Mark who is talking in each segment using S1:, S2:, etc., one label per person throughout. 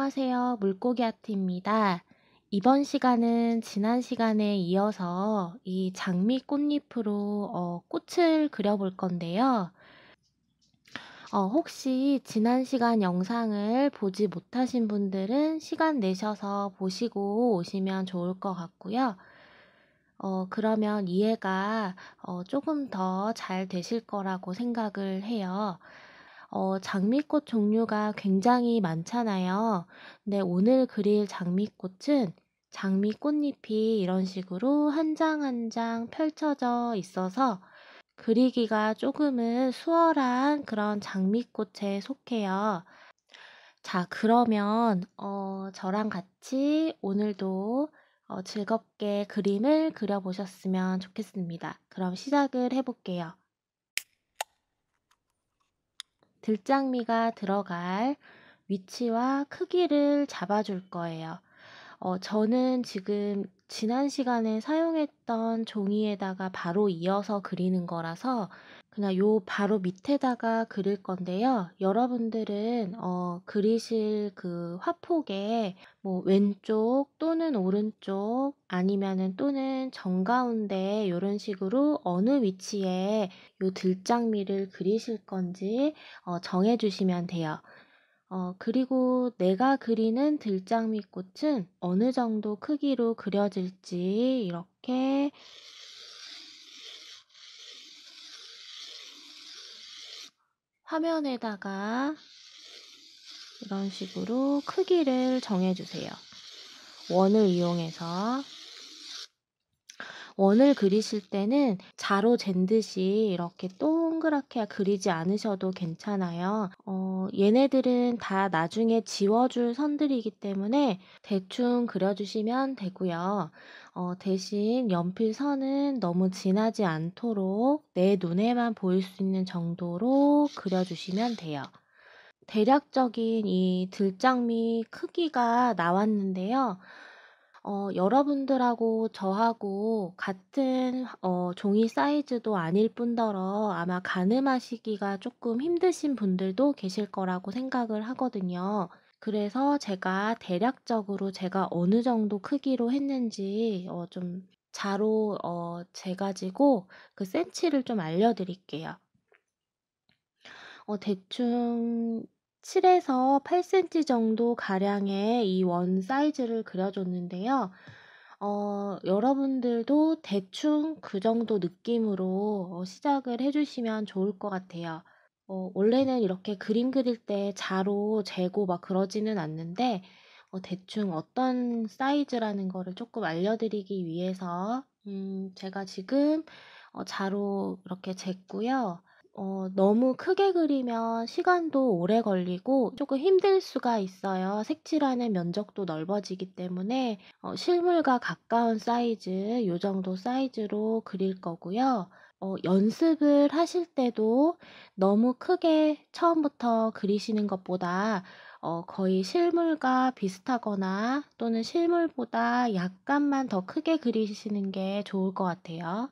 S1: 안녕하세요. 물고기 아트입니다. 이번 시간은 지난 시간에 이어서 이 장미 꽃잎으로 꽃을 그려볼 건데요. 혹시 지난 시간 영상을 보지 못하신 분들은 시간 내셔서 보시고 오시면 좋을 것 같고요. 그러면 이해가 조금 더 잘 되실 거라고 생각을 해요. 장미꽃 종류가 굉장히 많잖아요. 근데 오늘 그릴 장미꽃은 장미 꽃잎이 이런 식으로 한 장 한 장 펼쳐져 있어서 그리기가 조금은 수월한 그런 장미꽃에 속해요. 자, 그러면 저랑 같이 오늘도 즐겁게 그림을 그려보셨으면 좋겠습니다. 그럼 시작을 해볼게요. 들장미가 들어갈 위치와 크기를 잡아줄 거예요. 저는 지금 지난 시간에 사용했던 종이에다가 바로 이어서 그리는 거라서 그냥 요 바로 밑에다가 그릴 건데요. 여러분들은 그리실 그 화폭에 뭐 왼쪽 또는 오른쪽 아니면은 또는 정가운데 요런 식으로 어느 위치에 요 들장미를 그리실 건지 정해 주시면 돼요. 그리고 내가 그리는 들장미 꽃은 어느 정도 크기로 그려질지 이렇게 화면에다가 이런 식으로 크기를 정해주세요. 원을 이용해서. 원을 그리실 때는 자로 잰 듯이 이렇게 동그랗게 그리지 않으셔도 괜찮아요. 얘네들은 다 나중에 지워줄 선들이기 때문에 대충 그려주시면 되고요. 대신 연필선은 너무 진하지 않도록 내 눈에만 보일 수 있는 정도로 그려주시면 돼요. 대략적인 이 들장미 크기가 나왔는데요. 여러분들하고 저하고 같은 종이 사이즈도 아닐 뿐더러 아마 가늠하시기가 조금 힘드신 분들도 계실 거라고 생각을 하거든요. 그래서 제가 대략적으로 제가 어느 정도 크기로 했는지 좀 자로 재가지고 그 센치를 좀 알려드릴게요. 대충 7에서 8cm 정도 가량의 이 원 사이즈를 그려줬는데요. 여러분들도 대충 그 정도 느낌으로 시작을 해주시면 좋을 것 같아요. 원래는 이렇게 그림 그릴 때 자로 재고 막 그러지는 않는데 대충 어떤 사이즈라는 거를 조금 알려드리기 위해서 제가 지금 자로 이렇게 쟀고요. 너무 크게 그리면 시간도 오래 걸리고 조금 힘들 수가 있어요. 색칠하는 면적도 넓어지기 때문에 실물과 가까운 사이즈, 요 정도 사이즈로 그릴 거고요. 연습을 하실 때도 너무 크게 처음부터 그리시는 것보다 거의 실물과 비슷하거나 또는 실물보다 약간만 더 크게 그리시는 게 좋을 것 같아요.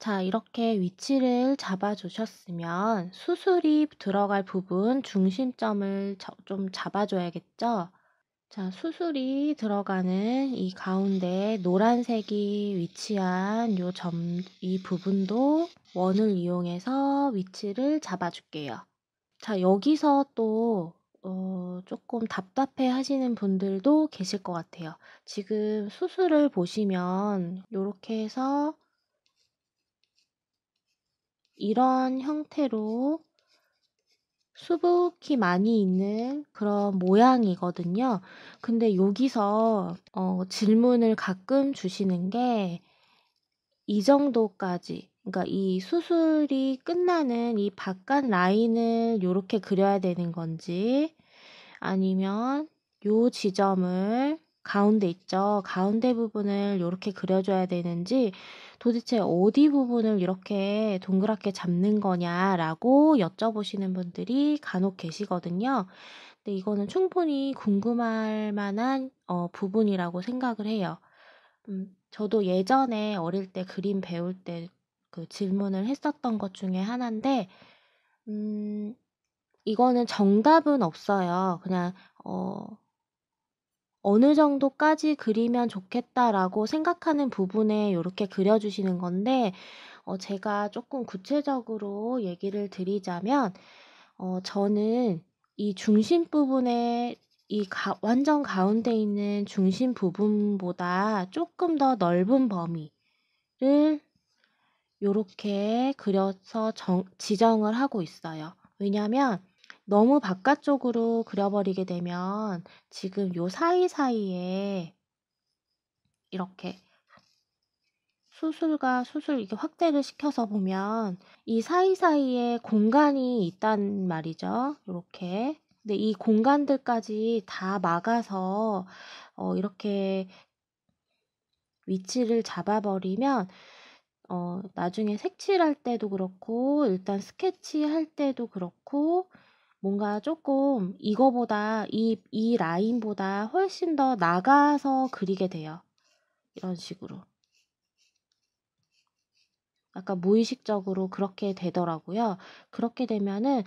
S1: 자, 이렇게 위치를 잡아주셨으면 수술이 들어갈 부분 중심점을 좀 잡아줘야겠죠? 자, 수술이 들어가는 이 가운데 노란색이 위치한 이 부분도 원을 이용해서 위치를 잡아줄게요. 자, 여기서 또 조금 답답해 하시는 분들도 계실 것 같아요. 지금 수술을 보시면 이렇게 해서 이런 형태로 수북히 많이 있는 그런 모양이거든요. 근데 여기서 질문을 가끔 주시는 게 이 정도까지, 그러니까 이 수술이 끝나는 이 바깥 라인을 요렇게 그려야 되는 건지 아니면 요 지점을 가운데 있죠. 가운데 부분을 요렇게 그려줘야 되는지 도대체 어디 부분을 이렇게 동그랗게 잡는 거냐라고 여쭤보시는 분들이 간혹 계시거든요. 근데 이거는 충분히 궁금할 만한 부분이라고 생각을 해요. 저도 예전에 어릴 때 그림 배울 때 그 질문을 했었던 것 중에 하나인데, 이거는 정답은 없어요. 그냥 어느 정도까지 그리면 좋겠다라고 생각하는 부분에 요렇게 그려주시는 건데, 제가 조금 구체적으로 얘기를 드리자면, 저는 이 중심 부분에 완전 가운데 있는 중심 부분보다 조금 더 넓은 범위를 요렇게 그려서 지정을 하고 있어요. 왜냐면 너무 바깥쪽으로 그려버리게 되면 지금 요 사이사이에 이렇게 수술과 수술 이렇게 확대를 시켜서 보면 이 사이사이에 공간이 있단 말이죠. 요렇게. 근데 이 공간들까지 다 막아서 이렇게 위치를 잡아버리면 나중에 색칠할 때도 그렇고 일단 스케치할 때도 그렇고 뭔가 조금 이거보다 이 라인보다 훨씬 더 나가서 그리게 돼요. 이런 식으로. 약간 무의식적으로 그렇게 되더라고요. 그렇게 되면은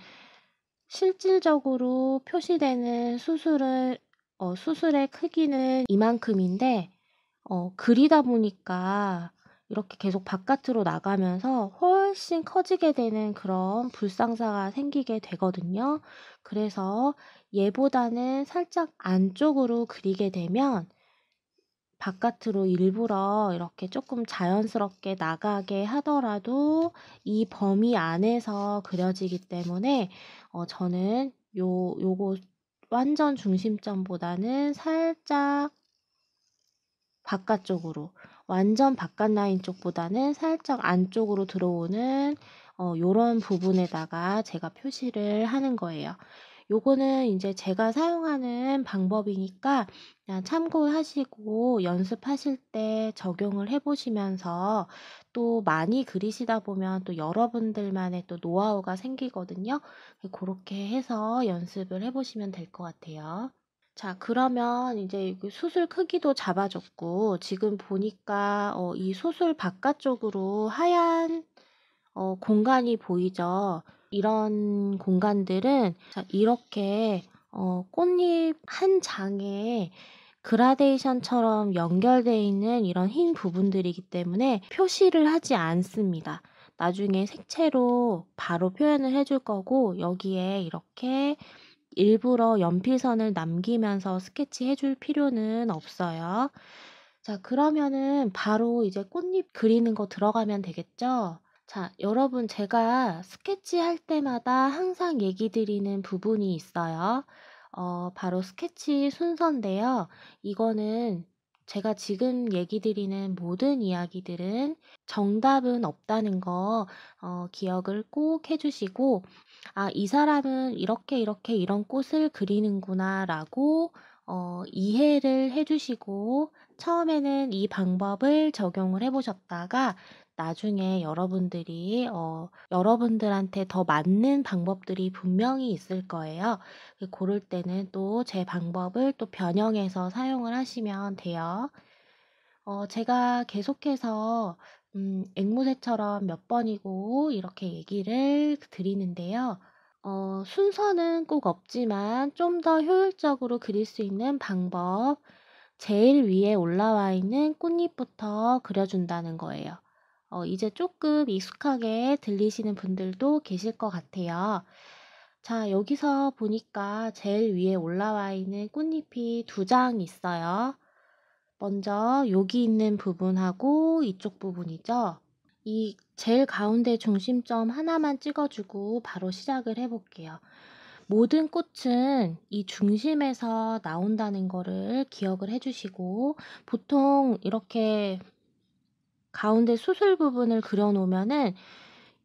S1: 실질적으로 표시되는 수술의 크기는 이만큼인데 그리다 보니까 이렇게 계속 바깥으로 나가면서 훨씬 커지게 되는 그런 불상사가 생기게 되거든요. 그래서 얘보다는 살짝 안쪽으로 그리게 되면 바깥으로 일부러 이렇게 조금 자연스럽게 나가게 하더라도 이 범위 안에서 그려지기 때문에 저는 요거 완전 중심점보다는 살짝 바깥쪽으로, 완전 바깥 라인 쪽보다는 살짝 안쪽으로 들어오는 요런 부분에다가 제가 표시를 하는 거예요. 요거는 이제 제가 사용하는 방법이니까 그냥 참고하시고 연습하실 때 적용을 해보시면서 또 많이 그리시다 보면 또 여러분들만의 또 노하우가 생기거든요. 그렇게 해서 연습을 해보시면 될 것 같아요. 자, 그러면 이제 수술 크기도 잡아줬고, 지금 보니까 이 수술 바깥쪽으로 하얀 공간이 보이죠? 이런 공간들은 자, 이렇게 꽃잎 한 장에 그라데이션처럼 연결되어 있는 이런 흰 부분들이기 때문에 표시를 하지 않습니다. 나중에 색채로 바로 표현을 해줄 거고, 여기에 이렇게 일부러 연필선을 남기면서 스케치해 줄 필요는 없어요. 자, 그러면은 바로 이제 꽃잎 그리는 거 들어가면 되겠죠? 자, 여러분, 제가 스케치할 때마다 항상 얘기 드리는 부분이 있어요. 바로 스케치 순서인데요. 이거는 제가 지금 얘기 드리는 모든 이야기들은 정답은 없다는 거, 기억을 꼭 해주시고, 아, 이 사람은 이렇게 이런 꽃을 그리는구나 라고 이해를 해주시고 처음에는 이 방법을 적용을 해보셨다가 나중에 여러분들한테 더 맞는 방법들이 분명히 있을 거예요. 그럴 때는 또 제 방법을 또 변형해서 사용을 하시면 돼요. 제가 계속해서 앵무새처럼 몇 번이고 이렇게 얘기를 드리는데요. 순서는 꼭 없지만 좀 더 효율적으로 그릴 수 있는 방법, 제일 위에 올라와 있는 꽃잎부터 그려준다는 거예요. 이제 조금 익숙하게 들리시는 분들도 계실 것 같아요. 자, 여기서 보니까 제일 위에 올라와 있는 꽃잎이 두 장 있어요. 먼저 여기 있는 부분하고 이쪽 부분이죠. 이 제일 가운데 중심점 하나만 찍어주고 바로 시작을 해볼게요. 모든 꽃은 이 중심에서 나온다는 거를 기억을 해주시고 보통 이렇게 가운데 수술 부분을 그려놓으면은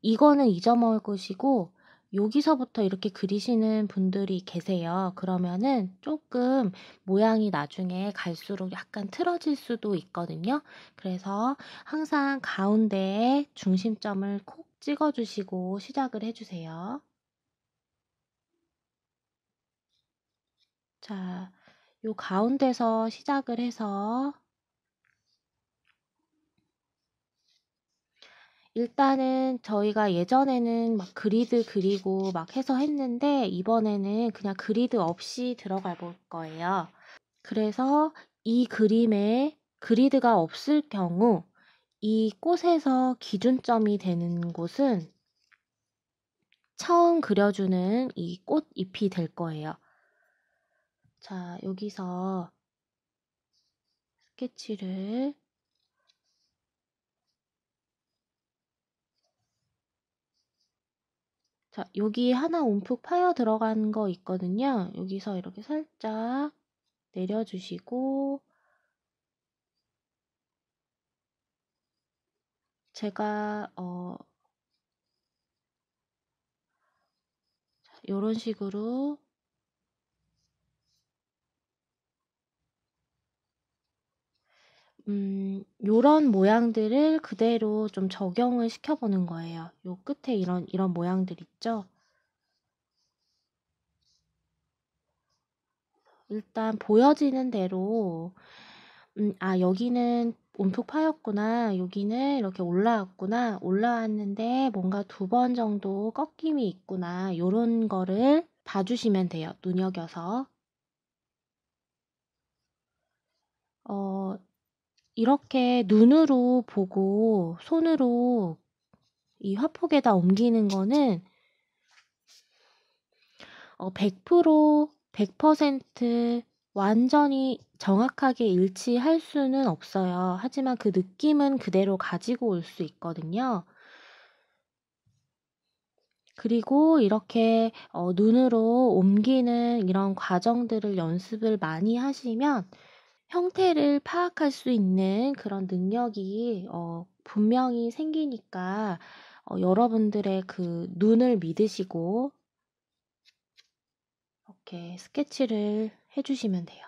S1: 이거는 잊어먹을 것이고 여기서부터 이렇게 그리시는 분들이 계세요. 그러면은 조금 모양이 나중에 갈수록 약간 틀어질 수도 있거든요. 그래서 항상 가운데에 중심점을 콕 찍어주시고 시작을 해주세요. 자, 요 가운데서 시작을 해서 일단은 저희가 예전에는 막 그리드 그리고 막 해서 했는데 이번에는 그냥 그리드 없이 들어가 볼 거예요. 그래서 이 그림에 그리드가 없을 경우 이 꽃에서 기준점이 되는 곳은 처음 그려주는 이 꽃잎이 될 거예요. 자, 여기서 스케치를 자, 여기 하나 움푹 파여 들어간 거 있거든요. 여기서 이렇게 살짝 내려주시고 제가 요런 식으로 요런 모양들을 그대로 좀 적용을 시켜보는 거예요. 요 끝에 이런 모양들 있죠? 일단 보여지는 대로 여기는 움푹 파였구나. 여기는 이렇게 올라왔구나. 올라왔는데 뭔가 2번 정도 꺾임이 있구나. 요런 거를 봐주시면 돼요. 눈여겨서. 이렇게 눈으로 보고 손으로 이 화폭에다 옮기는 거는 100% 완전히 정확하게 일치할 수는 없어요. 하지만 그 느낌은 그대로 가지고 올 수 있거든요. 그리고 이렇게 눈으로 옮기는 이런 과정들을 연습을 많이 하시면 형태를 파악할 수 있는 그런 능력이 분명히 생기니까 여러분들의 그 눈을 믿으시고 이렇게 스케치를 해주시면 돼요.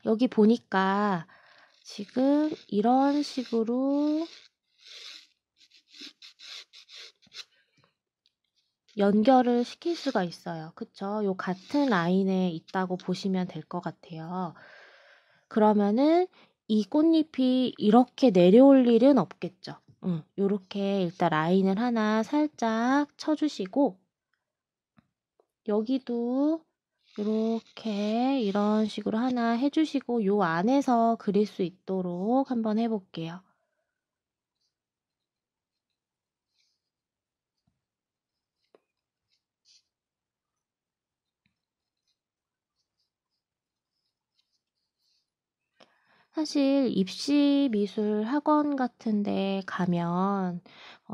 S1: 여기 보니까 지금 이런 식으로 연결을 시킬 수가 있어요. 그쵸? 요 같은 라인에 있다고 보시면 될 것 같아요. 그러면은 이 꽃잎이 이렇게 내려올 일은 없겠죠. 요렇게 일단 라인을 하나 살짝 쳐주시고 여기도 이렇게 이런 식으로 하나 해주시고 요 안에서 그릴 수 있도록 한번 해볼게요. 사실 입시 미술 학원 같은 데 가면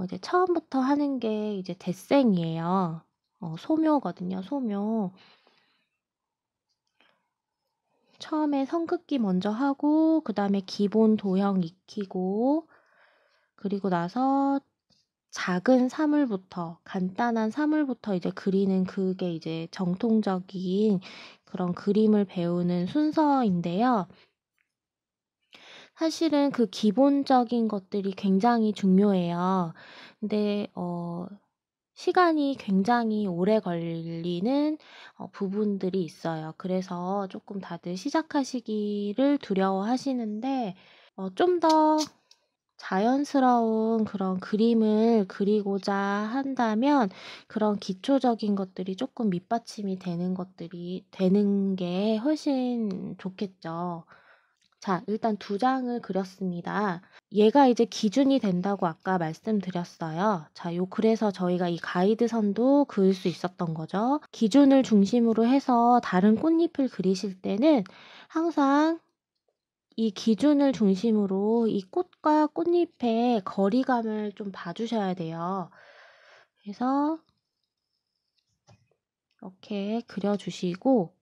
S1: 이제 처음부터 하는 게 이제 데생이에요. 소묘거든요, 소묘. 처음에 선긋기 먼저 하고 그다음에 기본 도형 익히고 그리고 나서 작은 사물부터 간단한 사물부터 이제 그리는 그게 이제 정통적인 그런 그림을 배우는 순서인데요. 사실은 그 기본적인 것들이 굉장히 중요해요. 근데 시간이 굉장히 오래 걸리는 부분들이 있어요. 그래서 조금 다들 시작하시기를 두려워하시는데 좀 더 자연스러운 그런 그림을 그리고자 한다면 그런 기초적인 것들이 조금 밑받침이 되는 게 훨씬 좋겠죠. 자, 일단 2장을 그렸습니다. 얘가 이제 기준이 된다고 아까 말씀드렸어요. 자, 그래서 저희가 이 가이드선도 그을 수 있었던 거죠. 기준을 중심으로 해서 다른 꽃잎을 그리실 때는 항상 이 기준을 중심으로 이 꽃과 꽃잎의 거리감을 좀 봐주셔야 돼요. 그래서 이렇게 그려주시고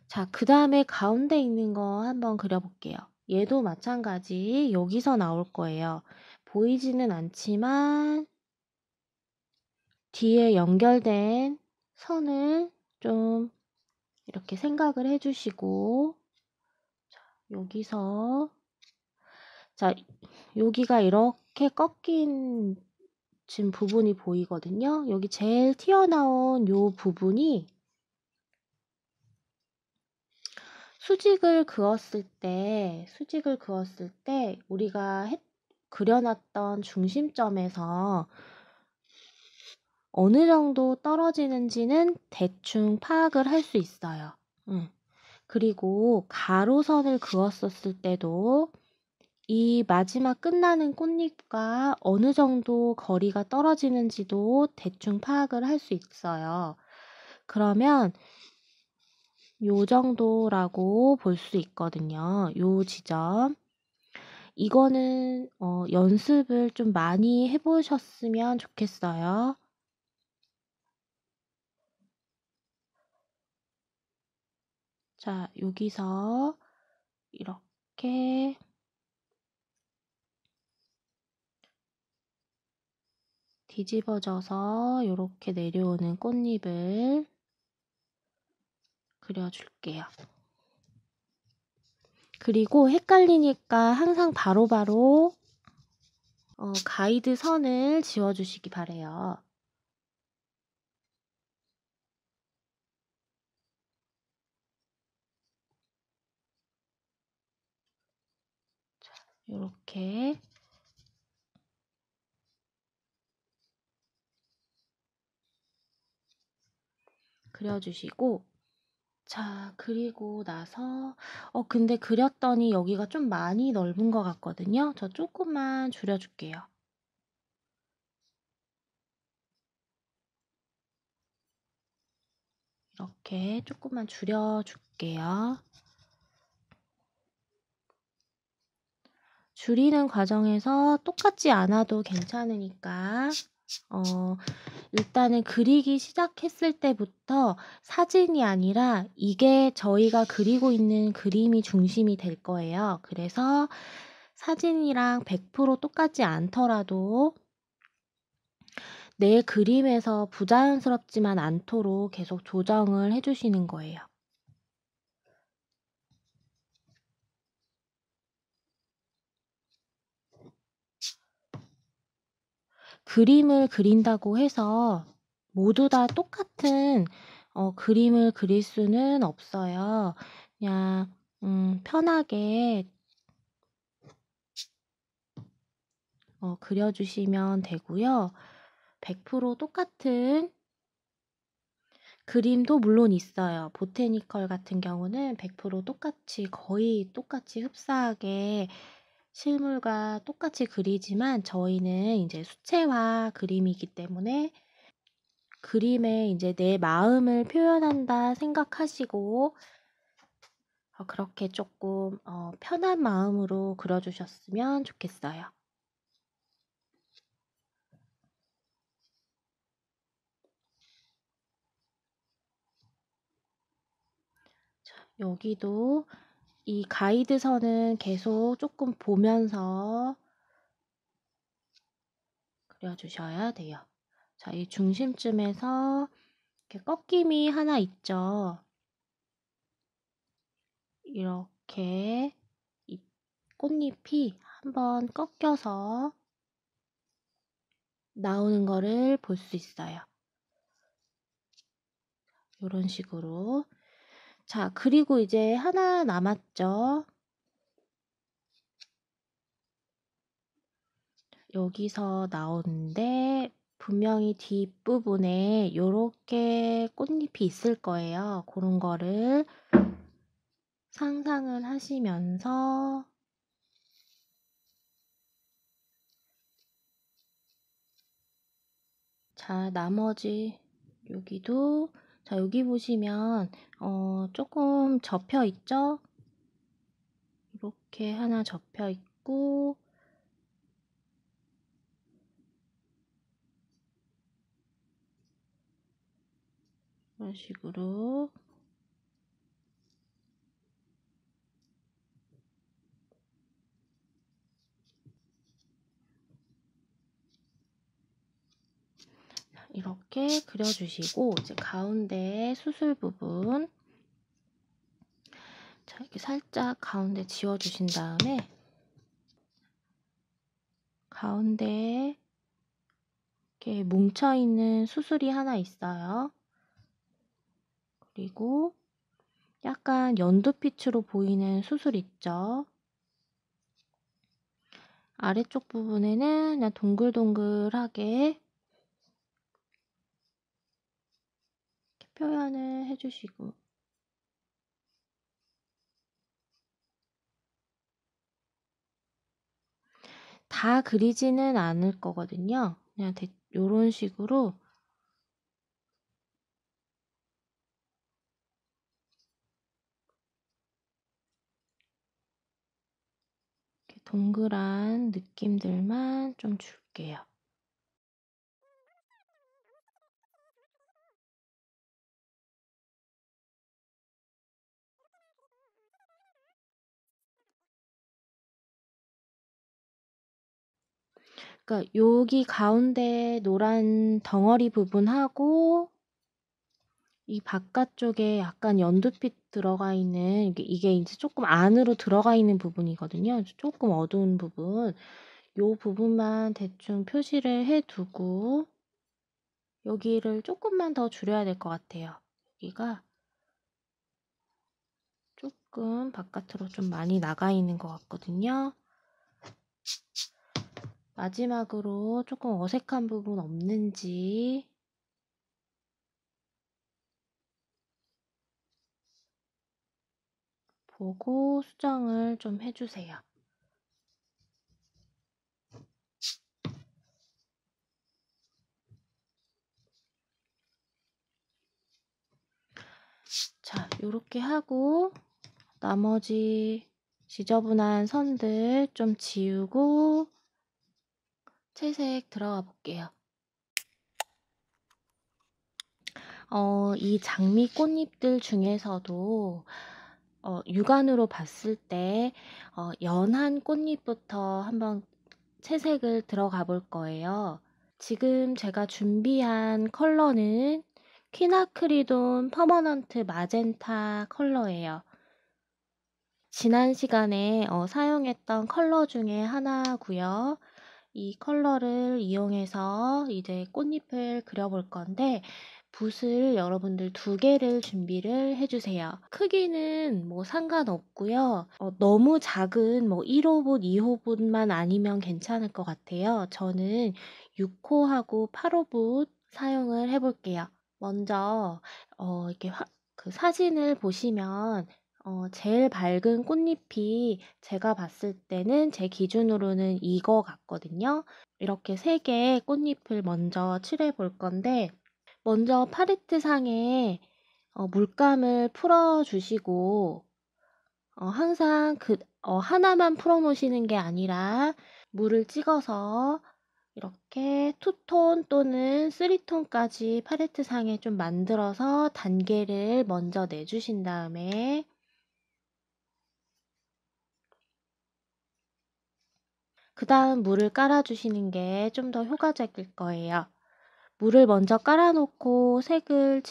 S1: 자, 그 다음에 가운데 있는 거 한번 그려볼게요. 얘도 마찬가지 여기서 나올 거예요. 보이지는 않지만 뒤에 연결된 선을 좀 이렇게 생각을 해주시고 자, 여기서 자, 여기가 이렇게 꺾인 지금 부분이 보이거든요. 여기 제일 튀어나온 요 부분이 수직을 그었을 때 우리가 그려놨던 중심점에서 어느 정도 떨어지는지는 대충 파악을 할 수 있어요. 그리고 가로선을 그었었을 때도 이 마지막 끝나는 꽃잎과 어느 정도 거리가 떨어지는지도 대충 파악을 할 수 있어요. 그러면 요 정도라고 볼 수 있거든요. 요 지점. 이거는 연습을 좀 많이 해보셨으면 좋겠어요. 자, 여기서 이렇게 뒤집어져서 이렇게 내려오는 꽃잎을 그려줄게요. 그리고 헷갈리니까 항상 바로바로 가이드 선을 지워주시기 바래요. 자, 이렇게 그려주시고, 자, 그리고 나서 근데 그렸더니 여기가 좀 많이 넓은 것 같거든요. 저 조금만 줄여줄게요. 이렇게 조금만 줄여줄게요. 줄이는 과정에서 똑같지 않아도 괜찮으니까 일단은 그리기 시작했을 때부터 사진이 아니라 이게 저희가 그리고 있는 그림이 중심이 될 거예요. 그래서 사진이랑 100% 똑같지 않더라도 내 그림에서 부자연스럽지만 않도록 계속 조정을 해주시는 거예요. 그림을 그린다고 해서 모두 다 똑같은 그림을 그릴 수는 없어요. 그냥 편하게 그려주시면 되고요. 100% 똑같은 그림도 물론 있어요. 보테니컬 같은 경우는 100% 똑같이 거의 똑같이 흡사하게 실물과 똑같이 그리지만 저희는 이제 수채화 그림이기 때문에 그림에 이제 내 마음을 표현한다 생각하시고 그렇게 조금 편한 마음으로 그려주셨으면 좋겠어요. 자, 여기도 이 가이드선은 계속 조금 보면서 그려주셔야 돼요. 자, 이 중심쯤에서 이렇게 꺾임이 하나 있죠. 이렇게 이 꽃잎이 한번 꺾여서 나오는 거를 볼 수 있어요. 이런 식으로. 자, 그리고 이제 하나 남았죠. 여기서 나오는데 분명히 뒷부분에 이렇게 꽃잎이 있을 거예요. 그런 거를 상상을 하시면서 자, 나머지 여기도 자, 여기 보시면 조금 접혀 있죠? 이렇게 하나 접혀 있고 이런 식으로 이렇게 그려주시고 이제 가운데 수술 부분 자, 이렇게 살짝 가운데 지워주신 다음에 가운데에 이렇게 뭉쳐있는 수술이 하나 있어요. 그리고 약간 연두빛으로 보이는 수술 있죠. 아래쪽 부분에는 그냥 동글동글하게 표현을 해주시고, 다 그리지는 않을 거거든요. 그냥 요런 식으로 이렇게 동그란 느낌들만 좀 줄게요. 그러니까 여기 가운데 노란 덩어리 부분하고 이 바깥쪽에 약간 연두빛 들어가 있는 이게 이제 조금 안으로 들어가 있는 부분이거든요. 조금 어두운 부분. 요 부분만 대충 표시를 해두고 여기를 조금만 더 줄여야 될 것 같아요. 여기가 조금 바깥으로 좀 많이 나가 있는 것 같거든요. 마지막으로 조금 어색한 부분 없는지 보고 수정을 좀 해주세요. 자, 요렇게 하고 나머지 지저분한 선들 좀 지우고 채색 들어가 볼게요. 이 장미 꽃잎들 중에서도 육안으로 봤을 때 연한 꽃잎부터 한번 채색을 들어가 볼 거예요. 지금 제가 준비한 컬러는 퀴나크리돈 퍼머넌트 마젠타 컬러예요. 지난 시간에 사용했던 컬러 중에 하나고요. 이 컬러를 이용해서 이제 꽃잎을 그려볼 건데 붓을 여러분들 2개를 준비를 해주세요. 크기는 뭐 상관없고요. 너무 작은 뭐 1호붓, 2호붓만 아니면 괜찮을 것 같아요. 저는 6호하고 8호붓 사용을 해볼게요. 먼저 이렇게 그 사진을 보시면 제일 밝은 꽃잎이 제가 봤을 때는 제 기준으로는 이거 같거든요. 이렇게 3개의 꽃잎을 먼저 칠해 볼 건데 먼저 팔레트 상에 물감을 풀어 주시고 항상 하나만 풀어 놓으시는 게 아니라 물을 찍어서 이렇게 2톤 또는 3톤까지 팔레트 상에 좀 만들어서 단계를 먼저 내주신 다음에 그 다음 물을 깔아주시는 게 좀 더 효과적일 거예요. 물을 먼저 깔아놓고 색을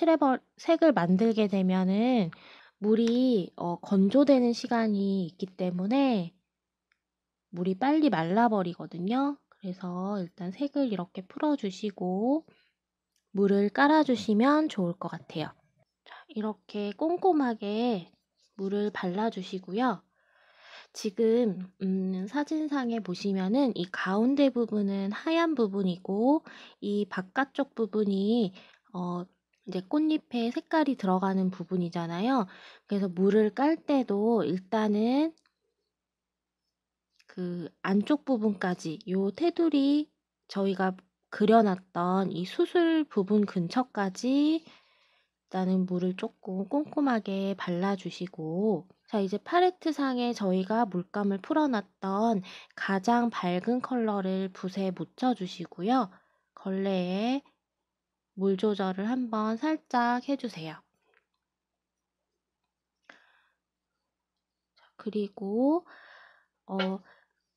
S1: 만들게 되면은 물이 건조되는 시간이 있기 때문에 물이 빨리 말라버리거든요. 그래서 일단 색을 이렇게 풀어주시고 물을 깔아주시면 좋을 것 같아요. 자, 이렇게 꼼꼼하게 물을 발라주시고요. 지금 사진상에 보시면은 이 가운데 부분은 하얀 부분이고 이 바깥쪽 부분이 이제 꽃잎에 색깔이 들어가는 부분이잖아요. 그래서 물을 깔 때도 일단은 그 안쪽 부분까지 요 테두리 저희가 그려놨던 이 수술 부분 근처까지 일단은 물을 조금 꼼꼼하게 발라주시고 자 이제 팔레트 상에 저희가 물감을 풀어놨던 가장 밝은 컬러를 붓에 묻혀주시고요. 걸레에 물 조절을 한번 살짝 해주세요. 그리고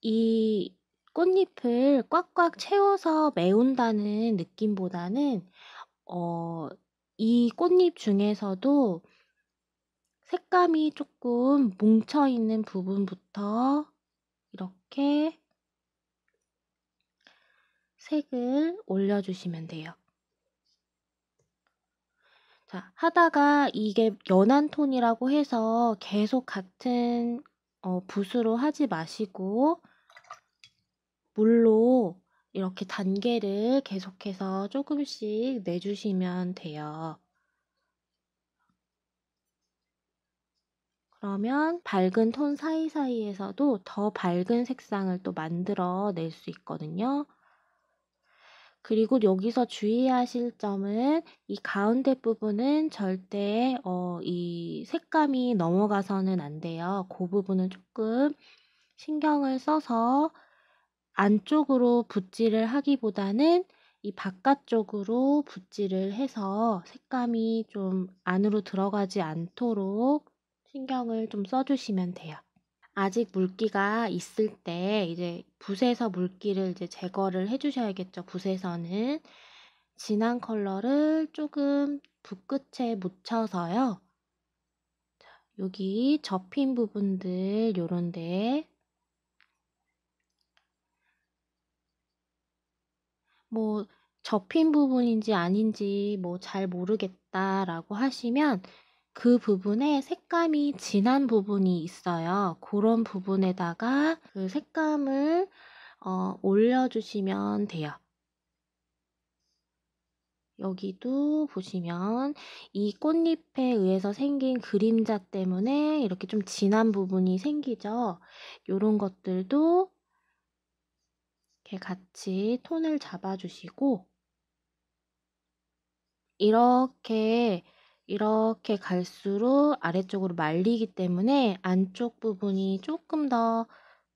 S1: 이 꽃잎을 꽉꽉 채워서 메운다는 느낌보다는 이 꽃잎 중에서도 색감이 조금 뭉쳐있는 부분부터 이렇게 색을 올려주시면 돼요. 자, 하다가 이게 연한 톤이라고 해서 계속 같은 붓으로 하지 마시고 물로 이렇게 단계를 계속해서 조금씩 내주시면 돼요. 그러면 밝은 톤 사이사이에서도 더 밝은 색상을 또 만들어 낼 수 있거든요. 그리고 여기서 주의하실 점은 이 가운데 부분은 절대 이 색감이 넘어가서는 안 돼요. 그 부분은 조금 신경을 써서 안쪽으로 붓질을 하기보다는 이 바깥쪽으로 붓질을 해서 색감이 좀 안으로 들어가지 않도록 신경을 좀 써주시면 돼요. 아직 물기가 있을 때 이제 붓에서 물기를 이제 제거를 해주셔야겠죠. 붓에서는 진한 컬러를 조금 붓 끝에 묻혀서요. 여기 접힌 부분들 요런데 뭐 접힌 부분인지 아닌지 뭐 잘 모르겠다라고 하시면 그 부분에 색감이 진한 부분이 있어요. 그런 부분에다가 그 색감을 올려주시면 돼요. 여기도 보시면 이 꽃잎에 의해서 생긴 그림자 때문에 이렇게 좀 진한 부분이 생기죠. 이런 것들도 이렇게 같이 톤을 잡아주시고 이렇게 갈수록 아래쪽으로 말리기 때문에 안쪽 부분이 조금 더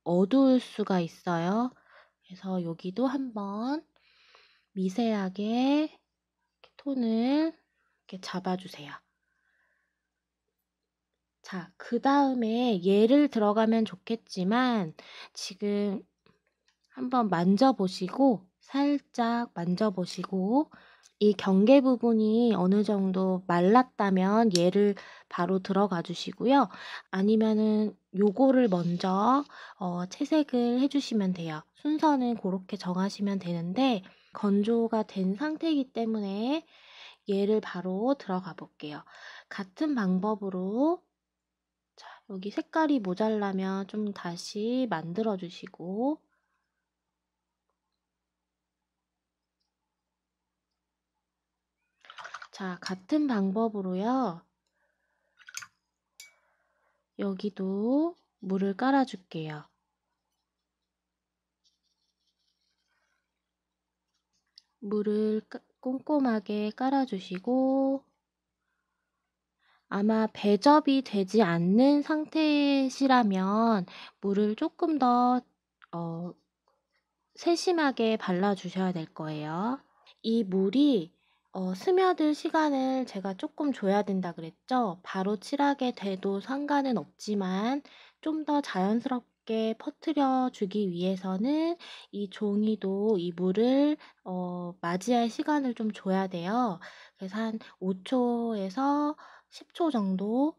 S1: 어두울 수가 있어요. 그래서 여기도 한번 미세하게 이렇게 톤을 이렇게 잡아주세요. 자, 그 다음에 얘를 들어가면 좋겠지만 지금 한번 만져보시고 살짝 만져보시고 이 경계 부분이 어느 정도 말랐다면 얘를 바로 들어가 주시고요. 아니면은 요거를 먼저 채색을 해주시면 돼요. 순서는 그렇게 정하시면 되는데 건조가 된 상태이기 때문에 얘를 바로 들어가 볼게요. 같은 방법으로 자, 여기 색깔이 모자라면 좀 다시 만들어 주시고 자, 같은 방법으로요. 여기도 물을 깔아줄게요. 물을 꼼꼼하게 깔아주시고 아마 배접이 되지 않는 상태시라면 물을 조금 더 세심하게 발라주셔야 될 거예요. 이 물이 스며들 시간을 제가 조금 줘야 된다 그랬죠? 바로 칠하게 돼도 상관은 없지만 좀 더 자연스럽게 퍼뜨려 주기 위해서는 이 종이도 이 물을 맞이할 시간을 좀 줘야 돼요. 그래서 한 5초에서 10초 정도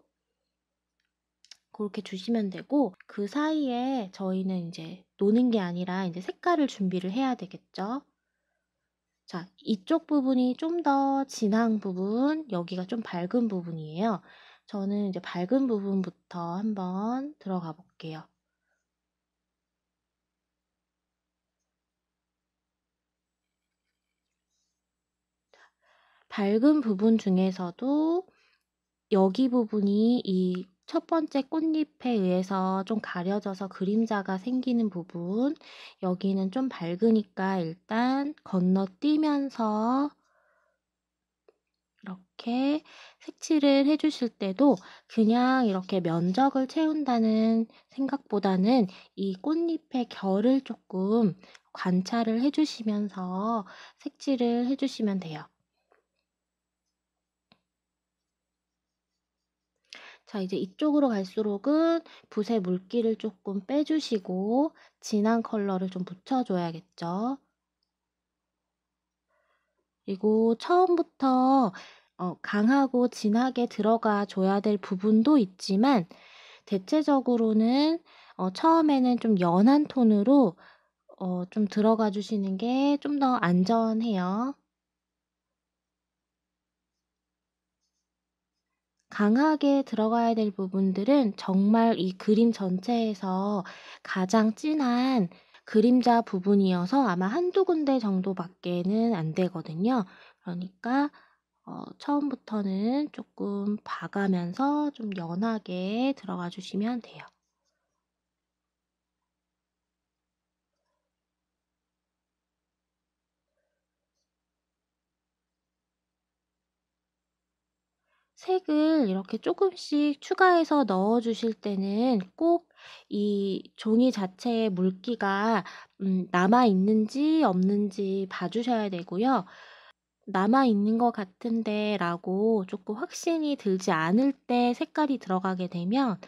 S1: 그렇게 주시면 되고 그 사이에 저희는 이제 노는 게 아니라 이제 색깔을 준비를 해야 되겠죠? 자, 이쪽 부분이 좀 더 진한 부분, 여기가 좀 밝은 부분이에요. 저는 이제 밝은 부분부터 한번 들어가 볼게요. 밝은 부분 중에서도 여기 부분이 이 첫 번째 꽃잎에 의해서 좀 가려져서 그림자가 생기는 부분, 여기는 좀 밝으니까 일단 건너뛰면서 이렇게 색칠을 해주실 때도 그냥 이렇게 면적을 채운다는 생각보다는 이 꽃잎의 결을 조금 관찰을 해주시면서 색칠을 해주시면 돼요. 자, 이제 이쪽으로 갈수록은 붓의 물기를 조금 빼주시고 진한 컬러를 좀 묻혀줘야겠죠. 그리고 처음부터 강하고 진하게 들어가 줘야 될 부분도 있지만 대체적으로는 처음에는 좀 연한 톤으로 좀 들어가 주시는 게 좀 더 안전해요. 강하게 들어가야 될 부분들은 정말 이 그림 전체에서 가장 진한 그림자 부분이어서 아마 한두 군데 정도밖에는 안 되거든요. 그러니까 처음부터는 조금 봐가면서 좀 연하게 들어가 주시면 돼요. 색을 이렇게 조금씩 추가해서 넣어 주실 때는 꼭 이 종이 자체에 물기가 남아 있는지 없는지 봐 주셔야 되고요. '남아 있는 것 같은데.'라고 조금 확신이 들지 않을 때 색깔이 들어가게 되면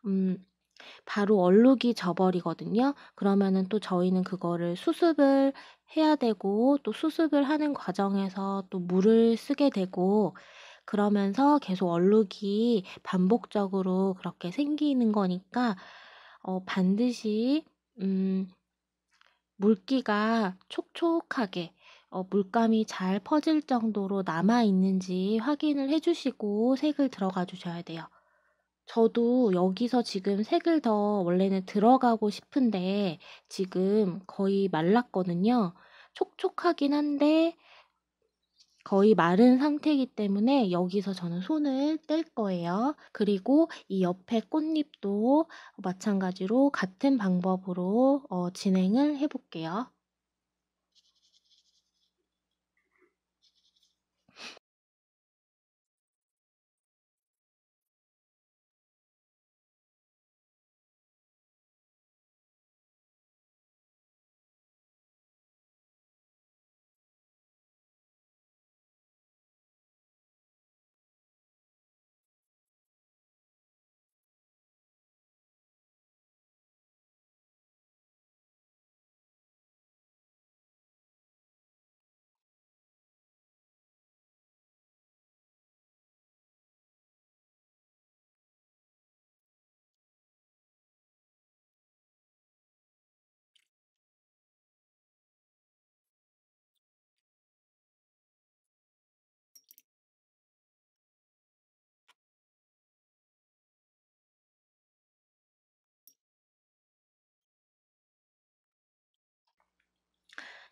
S1: 음 바로 얼룩이 져 버리거든요. 그러면은 또 저희는 그거를 수습을 해야 되고, 또 수습을 하는 과정에서 또 물을 쓰게 되고, 그러면서 계속 얼룩이 반복적으로 그렇게 생기는 거니까 반드시 음 물기가 촉촉하게 물감이 잘 퍼질 정도로 남아 있는지 확인을 해 주시고 색을 들어가 주셔야 돼요. 저도 여기서 지금 색을 더 원래는 들어가고 싶은데 지금 거의 말랐거든요. 촉촉하긴 한데 거의 마른 상태이기 때문에 여기서 저는 손을 뗄 거예요. 그리고 이 옆에 꽃잎도 마찬가지로 같은 방법으로 진행을 해 볼게요.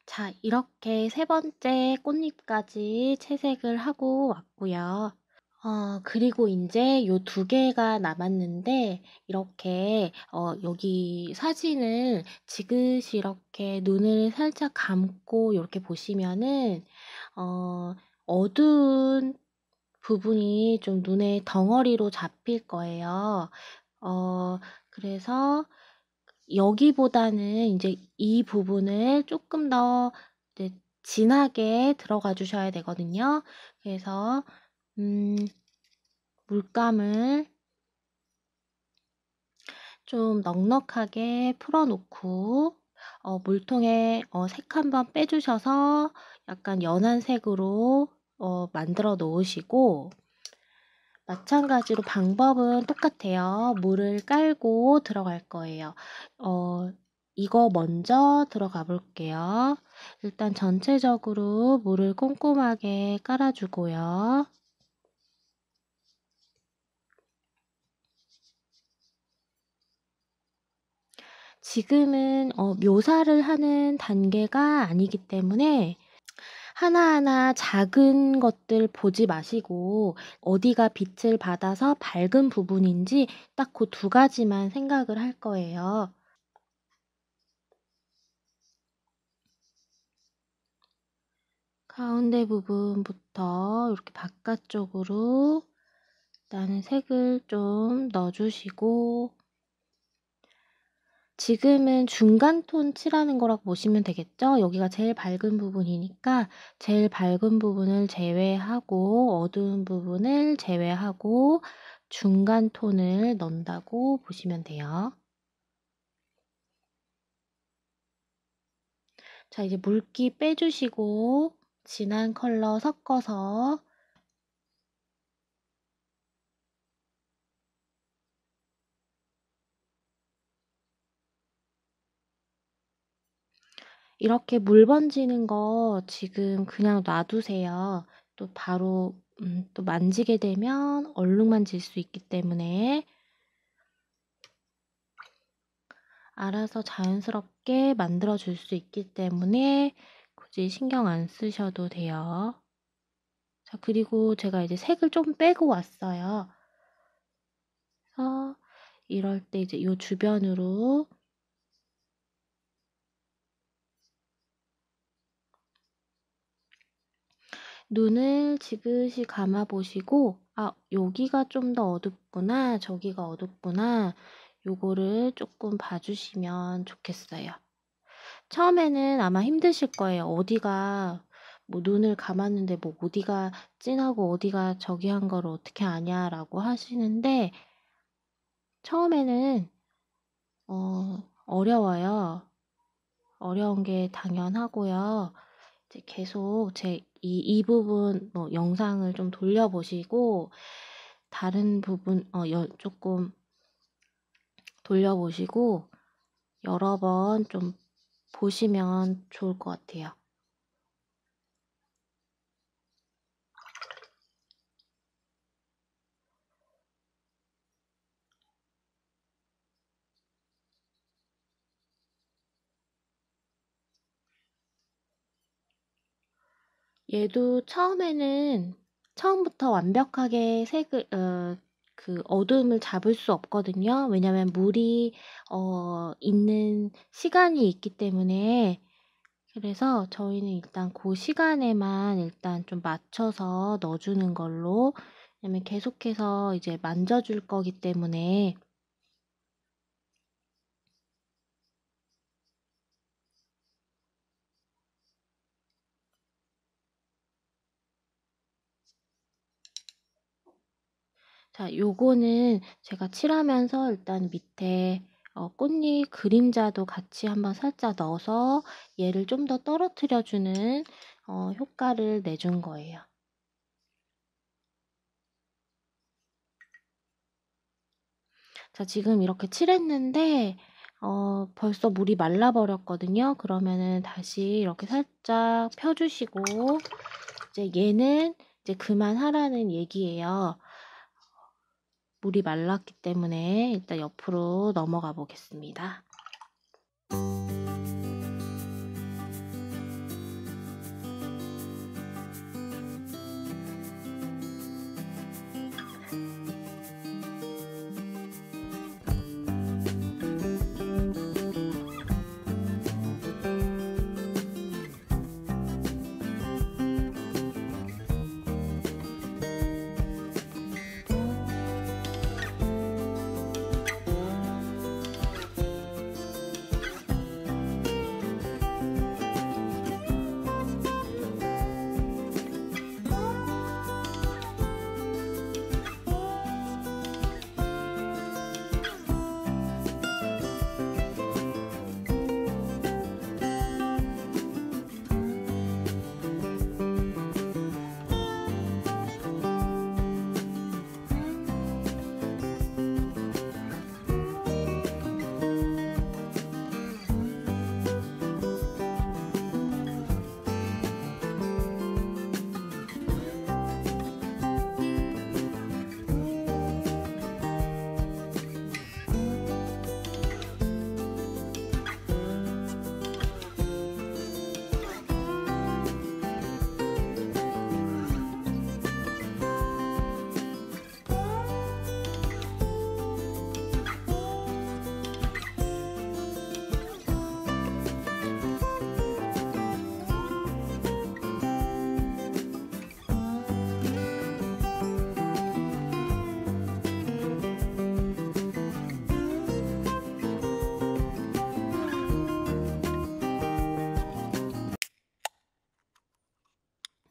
S1: 자, 이렇게 세 번째 꽃잎까지 채색을 하고 왔고요. 그리고 인제 요 두 개가 남았는데, 이렇게 여기 사진을 지그시 이렇게 눈을 살짝 감고 요렇게 보시면은 어 어두운 부분이 좀 눈에 덩어리로 잡힐 거예요. 그래서 여기보다는 인제 이 부분을 쪼끔 더 이제 진하게 들어가 주셔야 되거든요. 그래서 음 물감을 좀 넉넉하게 풀어 놓고 물통에 색 한번 빼 주셔서 약간 연한 색으로 만들어 놓으시고, 마찬가지로 방법은 똑같아요. 물을 깔고 들어갈 거예요. 어 이거 먼저 들어가 볼게요. 일단 전체적으로 물을 꼼꼼하게 깔아 주고요. 지금은 묘사를 하는 단계가 아니기 때문에 하나하나 작은 것들 보지 마시고 어디가 빛을 받아서 밝은 부분인지 딱 그 두 가지만 생각을 할 거예요. 가운데 부분부터 이렇게 바깥쪽으로 일단은 색을 좀 넣어 주시고, 지금은 중간 톤 칠하는 거라고 보시면 되겠죠? 여기가 제일 밝은 부분이니까 제일 밝은 부분을 제외하고 어두운 부분을 제외하고 중간 톤을 넣는다고 보시면 돼요. 자, 이제 물기 빼 주시고 진한 컬러 섞어서 이렇게 물 번지는 거 지금 그냥 놔두세요. 또 바로 또 만지게 되면 얼룩만 질 수 있기 때문에 알아서 자연스럽게 만들어 줄 수 있기 때문에 굳이 신경 안 쓰셔도 돼요. 자, 그리고 제가 이제 색을 좀 빼고 왔어요. 그래서 이럴 때 이제 요 주변으로 눈을 지그시 감아 보시고, 아, 여기가 좀 더 어둡구나, 저기가 어둡구나, 요거를 조금 봐주시면 좋겠어요. 처음에는 아마 힘드실 거예요. 어디가, 뭐 눈을 감았는데 뭐 어디가 진하고 어디가 저기 한 거를 어떻게 아냐라고 하시는데, 처음에는 어려워요. 어려운 게 당연하고요. 이제 계속 이 부분 영상을 좀 돌려보시고 다른 부분 조금 돌려보시고 여러 번 좀 보시면 좋을 것 같아요. 얘도 처음부터 완벽하게 그 어두움을 잡을 수 없거든요. 왜냐면 물이 있는 시간이 있기 때문에. 그래서 저희는 일단 그 시간에만 일단 좀 맞춰서 넣어주는 걸로. 왜냐면 계속해서 이제 만져줄 거기 때문에. 자, 요거는 제가 칠하면서 일단 밑에 꽃잎 그림자도 같이 한번 살짝 넣어서 얘를 좀 더 떨어뜨려주는 효과를 내준 거예요. 자, 지금 이렇게 칠했는데 벌써 물이 말라버렸거든요. 그러면은 다시 이렇게 살짝 펴주시고 이제 얘는 이제 그만하라는 얘기예요. 물이 말랐기 때문에 일단 옆으로 넘어가 보겠습니다.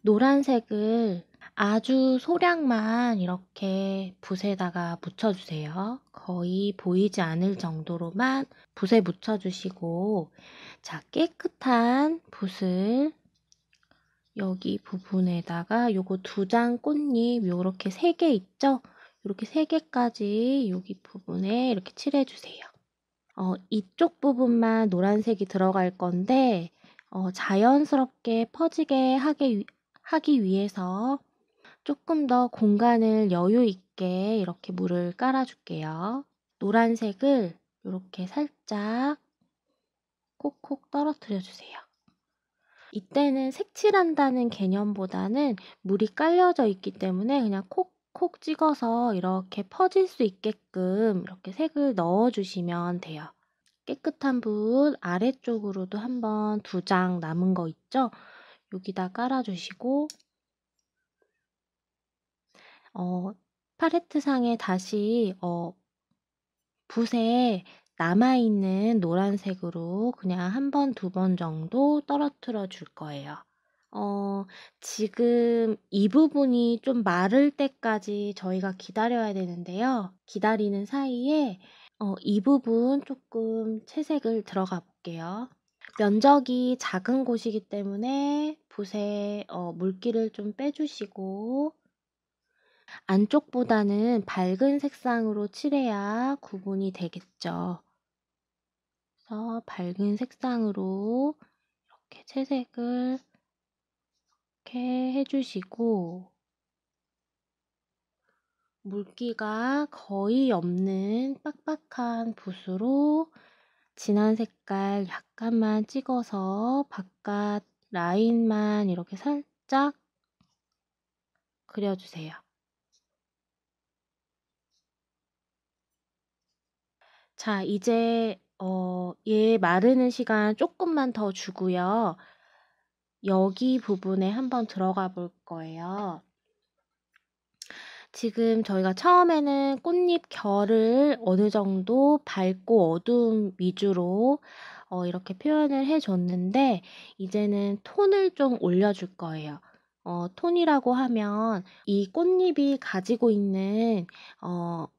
S1: 노란색을 아주 소량만 이렇게 붓에다가 묻혀주세요. 거의 보이지 않을 정도로만 붓에 묻혀주시고, 자, 깨끗한 붓을 여기 부분에다가 요거 2장 꽃잎 요렇게 3개 있죠? 요렇게 3개까지 여기 부분에 이렇게 칠해주세요. 이쪽 부분만 노란색이 들어갈 건데 자연스럽게 퍼지게 하기 위해서 조금 더 공간을 여유 있게 이렇게 물을 깔아줄게요. 노란색을 이렇게 살짝 콕콕 떨어뜨려 주세요. 이때는 색칠한다는 개념보다는 물이 깔려져 있기 때문에 그냥 콕콕 찍어서 이렇게 퍼질 수 있게끔 이렇게 색을 넣어주시면 돼요. 깨끗한 붓 아래쪽으로도 한번 2장 남은 거 있죠? 여기다 깔아주시고 팔레트상에 다시 붓에 남아있는 노란색으로 그냥 1번, 2번 정도 떨어뜨려 줄 거예요. 지금 이 부분이 좀 마를 때까지 저희가 기다려야 되는데요. 기다리는 사이에 이 부분 조금 채색을 들어가 볼게요. 면적이 작은 곳이기 때문에 붓에 물기를 좀 빼주시고 안쪽보다는 밝은 색상으로 칠해야 구분이 되겠죠. 그래서 밝은 색상으로 이렇게 채색을 이렇게 해주시고 물기가 거의 없는 빡빡한 붓으로 진한 색깔 약간만 찍어서 바깥 라인만 이렇게 살짝 그려주세요. 자, 이제 얘 마르는 시간 조금만 더 주고요. 여기 부분에 한번 들어가 볼 거예요. 지금 저희가 처음에는 꽃잎 결을 어느 정도 밝고 어두움 위주로 이렇게 표현을 해줬는데 이제는 톤을 좀 올려줄 거예요. 톤이라고 하면 이 꽃잎이 가지고 있는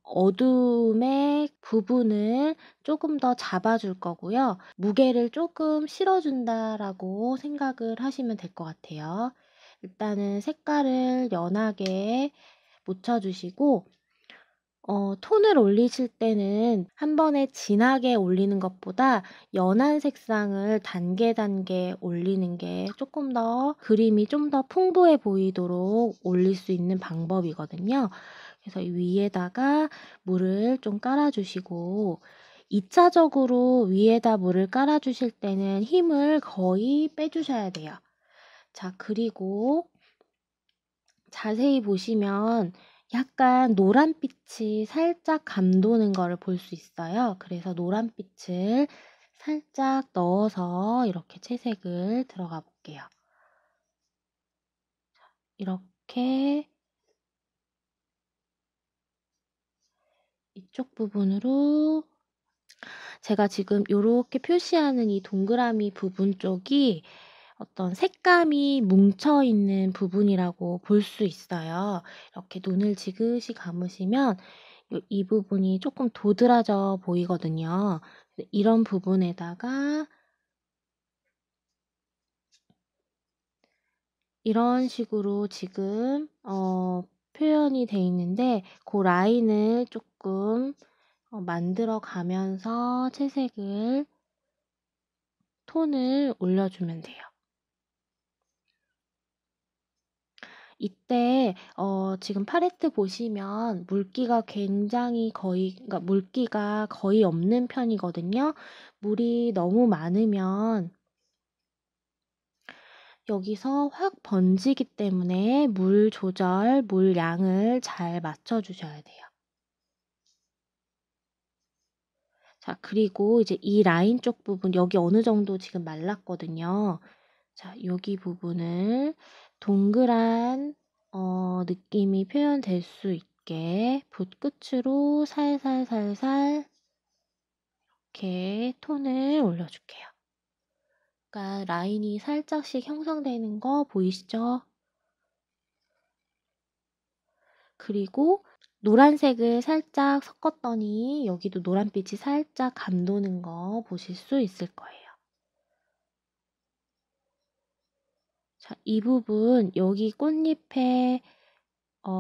S1: 어두움의 부분을 조금 더 잡아줄 거고요. 무게를 조금 실어준다라고 생각을 하시면 될 것 같아요. 일단은 색깔을 연하게 묻혀주시고 톤을 올리실 때는 한 번에 진하게 올리는 것보다 연한 색상을 단계 올리는 게 조금 더 그림이 좀 더 풍부해 보이도록 올릴 수 있는 방법이거든요. 그래서 위에다가 물을 좀 깔아주시고 2차적으로 위에다 물을 깔아주실 때는 힘을 거의 빼주셔야 돼요. 자, 그리고 자세히 보시면 약간 노란빛이 살짝 감도는 거를 볼 수 있어요. 그래서 노란빛을 살짝 넣어서 이렇게 채색을 들어가 볼게요. 이렇게 이쪽 부분으로 제가 지금 이렇게 표시하는 이 동그라미 부분 쪽이 어떤 색감이 뭉쳐있는 부분이라고 볼 수 있어요. 이렇게 눈을 지그시 감으시면 이 부분이 조금 도드라져 보이거든요. 이런 부분에다가 이런 식으로 지금 표현이 돼 있는데 그 라인을 조금 만들어 가면서 채색을 톤을 올려주면 돼요. 이때 지금 팔레트 보시면 물기가 굉장히 그러니까 물기가 거의 없는 편이거든요. 물이 너무 많으면 여기서 확 번지기 때문에 물 조절, 물 양을 잘 맞춰주셔야 돼요. 자, 그리고 이제 이 라인 쪽 부분, 여기 어느 정도 지금 말랐거든요. 자, 여기 부분을 동그란 느낌이 표현될 수 있게 붓 끝으로 살살살살 이렇게 톤을 올려줄게요. 그러니까 라인이 살짝씩 형성되는 거 보이시죠? 그리고 노란색을 살짝 섞었더니 여기도 노란빛이 살짝 감도는 거 보실 수 있을 거예요. 자, 이 부분 여기 꽃잎에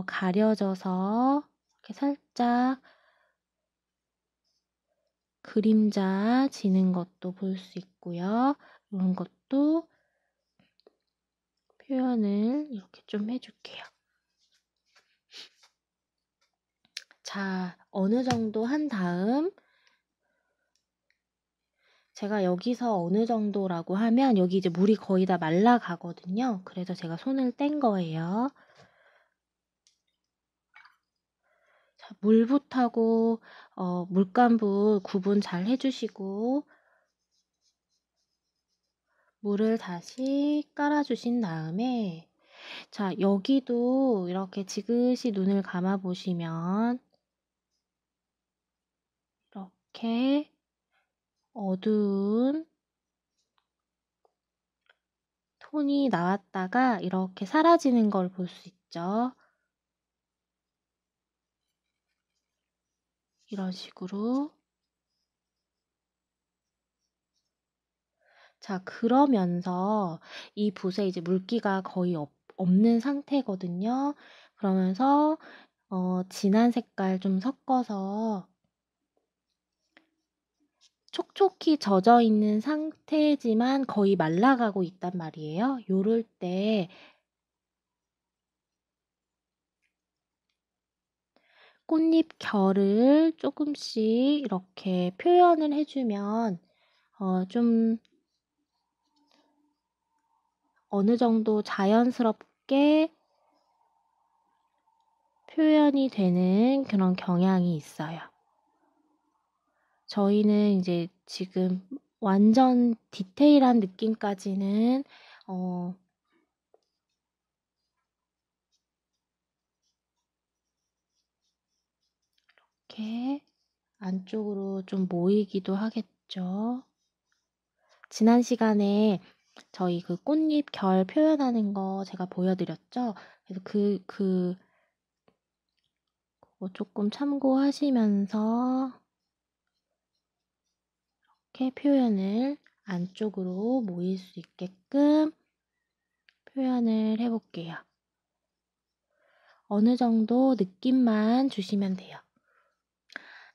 S1: 가려져서 이렇게 살짝 그림자 지는 것도 볼 수 있고요. 이런 것도 표현을 이렇게 좀 해줄게요. 자, 어느 정도 한 다음 제가 여기서 어느 정도라고 하면 여기 이제 물이 거의 다 말라가거든요. 그래서 제가 손을 뗀 거예요. 자, 물붓하고 물감부 구분 잘 해주시고 물을 다시 깔아주신 다음에 자, 여기도 이렇게 지그시 눈을 감아 보시면 이렇게 어두운 톤이 나왔다가 이렇게 사라지는 걸 볼 수 있죠. 이런 식으로. 자, 그러면서 이 붓에 이제 물기가 거의 없는 상태거든요. 그러면서 진한 색깔 좀 섞어서 촉촉히 젖어 있는 상태지만 거의 말라가고 있단 말이에요. 요럴 때 꽃잎 결을 조금씩 이렇게 표현을 해주면 좀 어느 정도 자연스럽게 표현이 되는 그런 경향이 있어요. 저희는 이제 지금 완전 디테일한 느낌까지는 이렇게 안쪽으로 좀 모이기도 하겠죠. 지난 시간에 저희 그 꽃잎 결 표현하는 거 제가 보여드렸죠. 그래서 그거 조금 참고하시면서 이렇게 표현을 안쪽으로 모일 수 있게끔 표현을 해볼게요. 어느 정도 느낌만 주시면 돼요.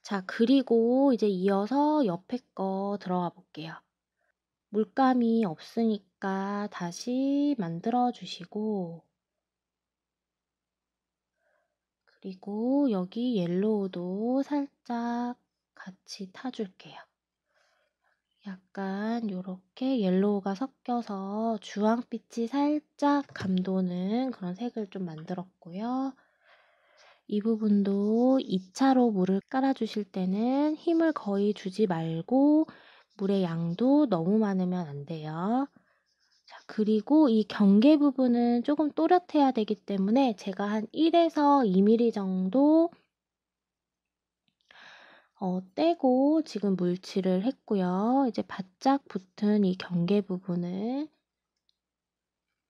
S1: 자, 그리고 이제 이어서 옆에 거 들어가 볼게요. 물감이 없으니까 다시 만들어 주시고 그리고 여기 옐로우도 살짝 같이 타줄게요. 약간 요렇게 옐로우가 섞여서 주황빛이 살짝 감도는 그런 색을 좀 만들었고요. 이 부분도 2차로 물을 깔아주실 때는 힘을 거의 주지 말고 물의 양도 너무 많으면 안 돼요. 자, 그리고 이 경계 부분은 조금 또렷해야 되기 때문에 제가 한 1에서 2mm 정도 떼고 지금 물칠을 했고요. 이제 바짝 붙은 이 경계 부분을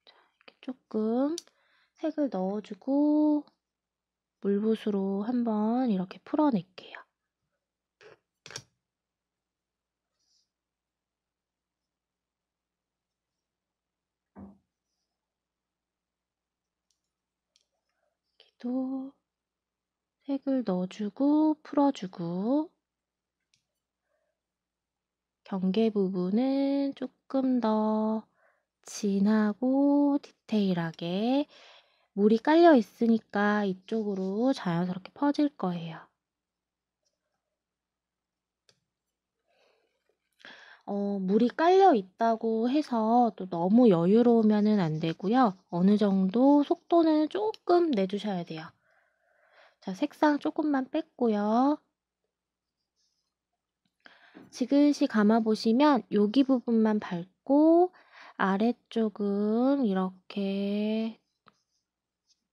S1: 이렇게 조금 색을 넣어주고 물붓으로 한번 이렇게 풀어낼게요. 여기도 색을 넣어주고 풀어주고 경계 부분은 조금 더 진하고 디테일하게 물이 깔려 있으니까 이쪽으로 자연스럽게 퍼질 거예요. 물이 깔려 있다고 해서 또 너무 여유로우면 안 되고요. 어느 정도 속도는 조금 내주셔야 돼요. 자, 색상 조금만 뺐고요. 지그시 감아보시면 여기 부분만 밝고 아래쪽은 이렇게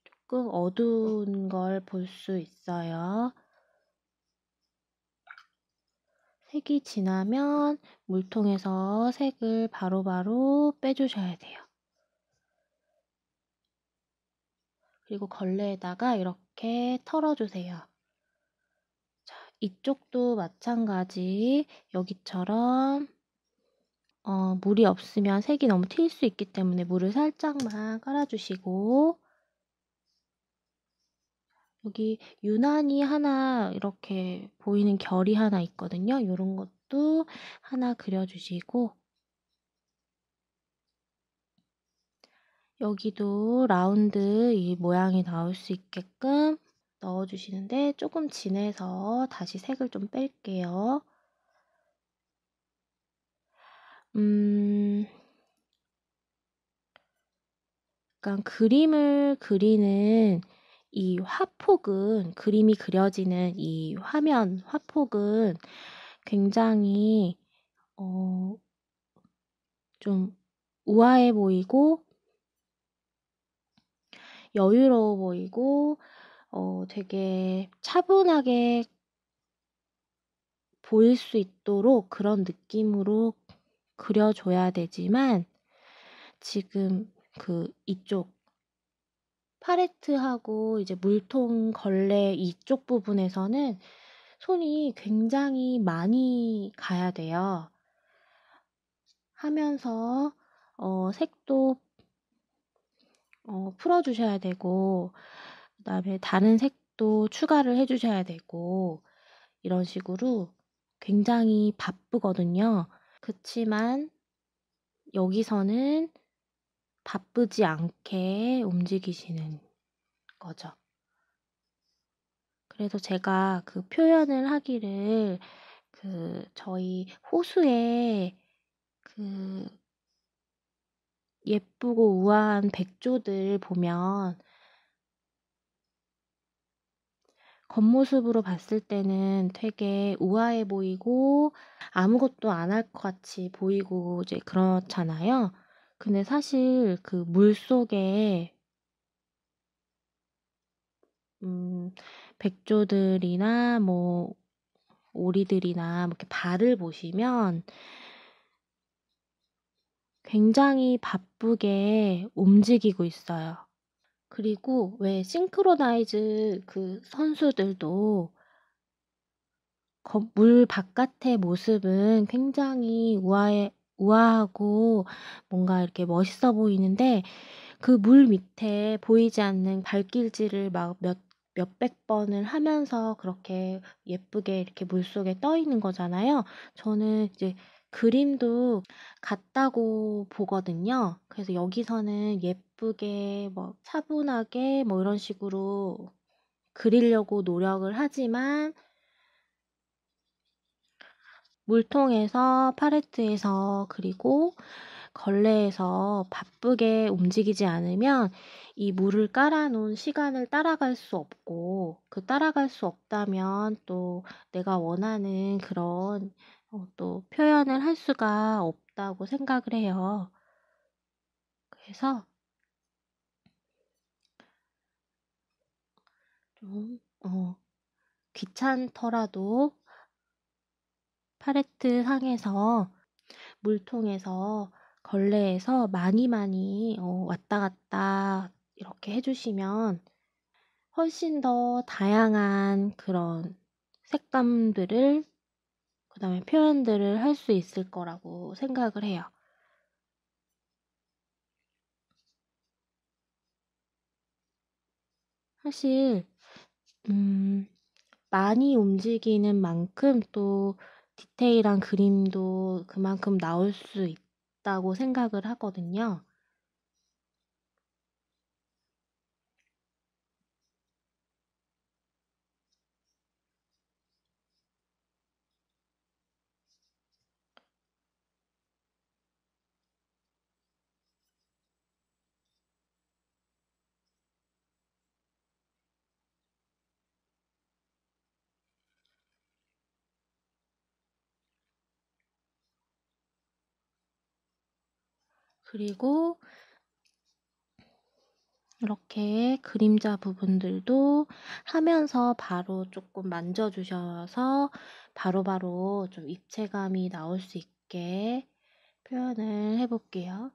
S1: 조금 어두운 걸 볼 수 있어요. 색이 진하면 물통에서 색을 바로바로 빼주셔야 돼요. 그리고 걸레에다가 이렇게 털어주세요. 자, 이쪽도 마찬가지 여기처럼 물이 없으면 색이 너무 튈 수 있기 때문에 물을 살짝만 깔아주시고 여기 유난히 하나 이렇게 보이는 결이 하나 있거든요. 이런 것도 하나 그려주시고 여기도 라운드 이 모양이 나올 수 있게끔 넣어주시는데 조금 진해서 다시 색을 좀 뺄게요. 음 약간 그림을 그리는 이 화폭은 그림이 그려지는 이 화면 화폭은 굉장히 어 좀 우아해 보이고 여유로워 보이고 되게 차분하게 보일 수 있도록 그런 느낌으로 그려 줘야 되지만 지금 이쪽 팔레트하고 이제 물통 걸레 이쪽 부분에서는 손이 굉장히 많이 가야 돼요. 하면서 색도 풀어 주셔야 되고 그다음에 다른 색도 추가를 해 주셔야 되고 이런 식으로 굉장히 바쁘거든요. 그치만 여기서는 바쁘지 않게 움직이시는 거죠. 그래서 제가 그 표현을 하기를 저희 호수에 그 예쁘고 우아한 백조들 보면 겉모습으로 봤을 때는 되게 우아해 보이고 아무것도 안 할 것 같이 보이고 이제 그렇잖아요. 근데 사실 그 물속에 음 백조들이나 뭐 오리들이나 뭐 이렇게 발을 보시면 굉장히 바쁘게 움직이고 있어요. 그리고 왜 싱크로나이즈 그 선수들도 물 바깥의 모습은 굉장히 우아하고 뭔가 이렇게 멋있어 보이는데 그 물 밑에 보이지 않는 발길질을 막 몇백 번을 하면서 그렇게 예쁘게 이렇게 물속에 떠 있는 거잖아요. 저는 이제 그림도 같다고 보거든요. 그래서 여기서는 예쁘게 뭐 차분하게 뭐 이런 식으로 그리려고 노력을 하지만 물통에서 팔레트에서 그리고 걸레에서 바쁘게 움직이지 않으면 이 물을 깔아 놓은 시간을 따라갈 수 없고 따라갈 수 없다면 또 내가 원하는 그런 또 표현을 할 수가 없다고 생각을 해요. 그래서 좀 귀찮더라도 팔레트 상에서 물통에서 걸레에서 많이 많이 왔다 갔다 이렇게 해 주시면 훨씬 더 다양한 그런 색감들을 그다음에 표현들을 할 수 있을 거라고 생각을 해요. 사실 음 많이 움직이는 만큼 또 디테일한 그림도 그만큼 나올 수 있다고 생각을 하거든요. 그리고 이렇게 그림자 부분들도 하면서 바로 조금 만져 주셔서 바로바로 좀 입체감이 나올 수 있게 표현을 해 볼게요.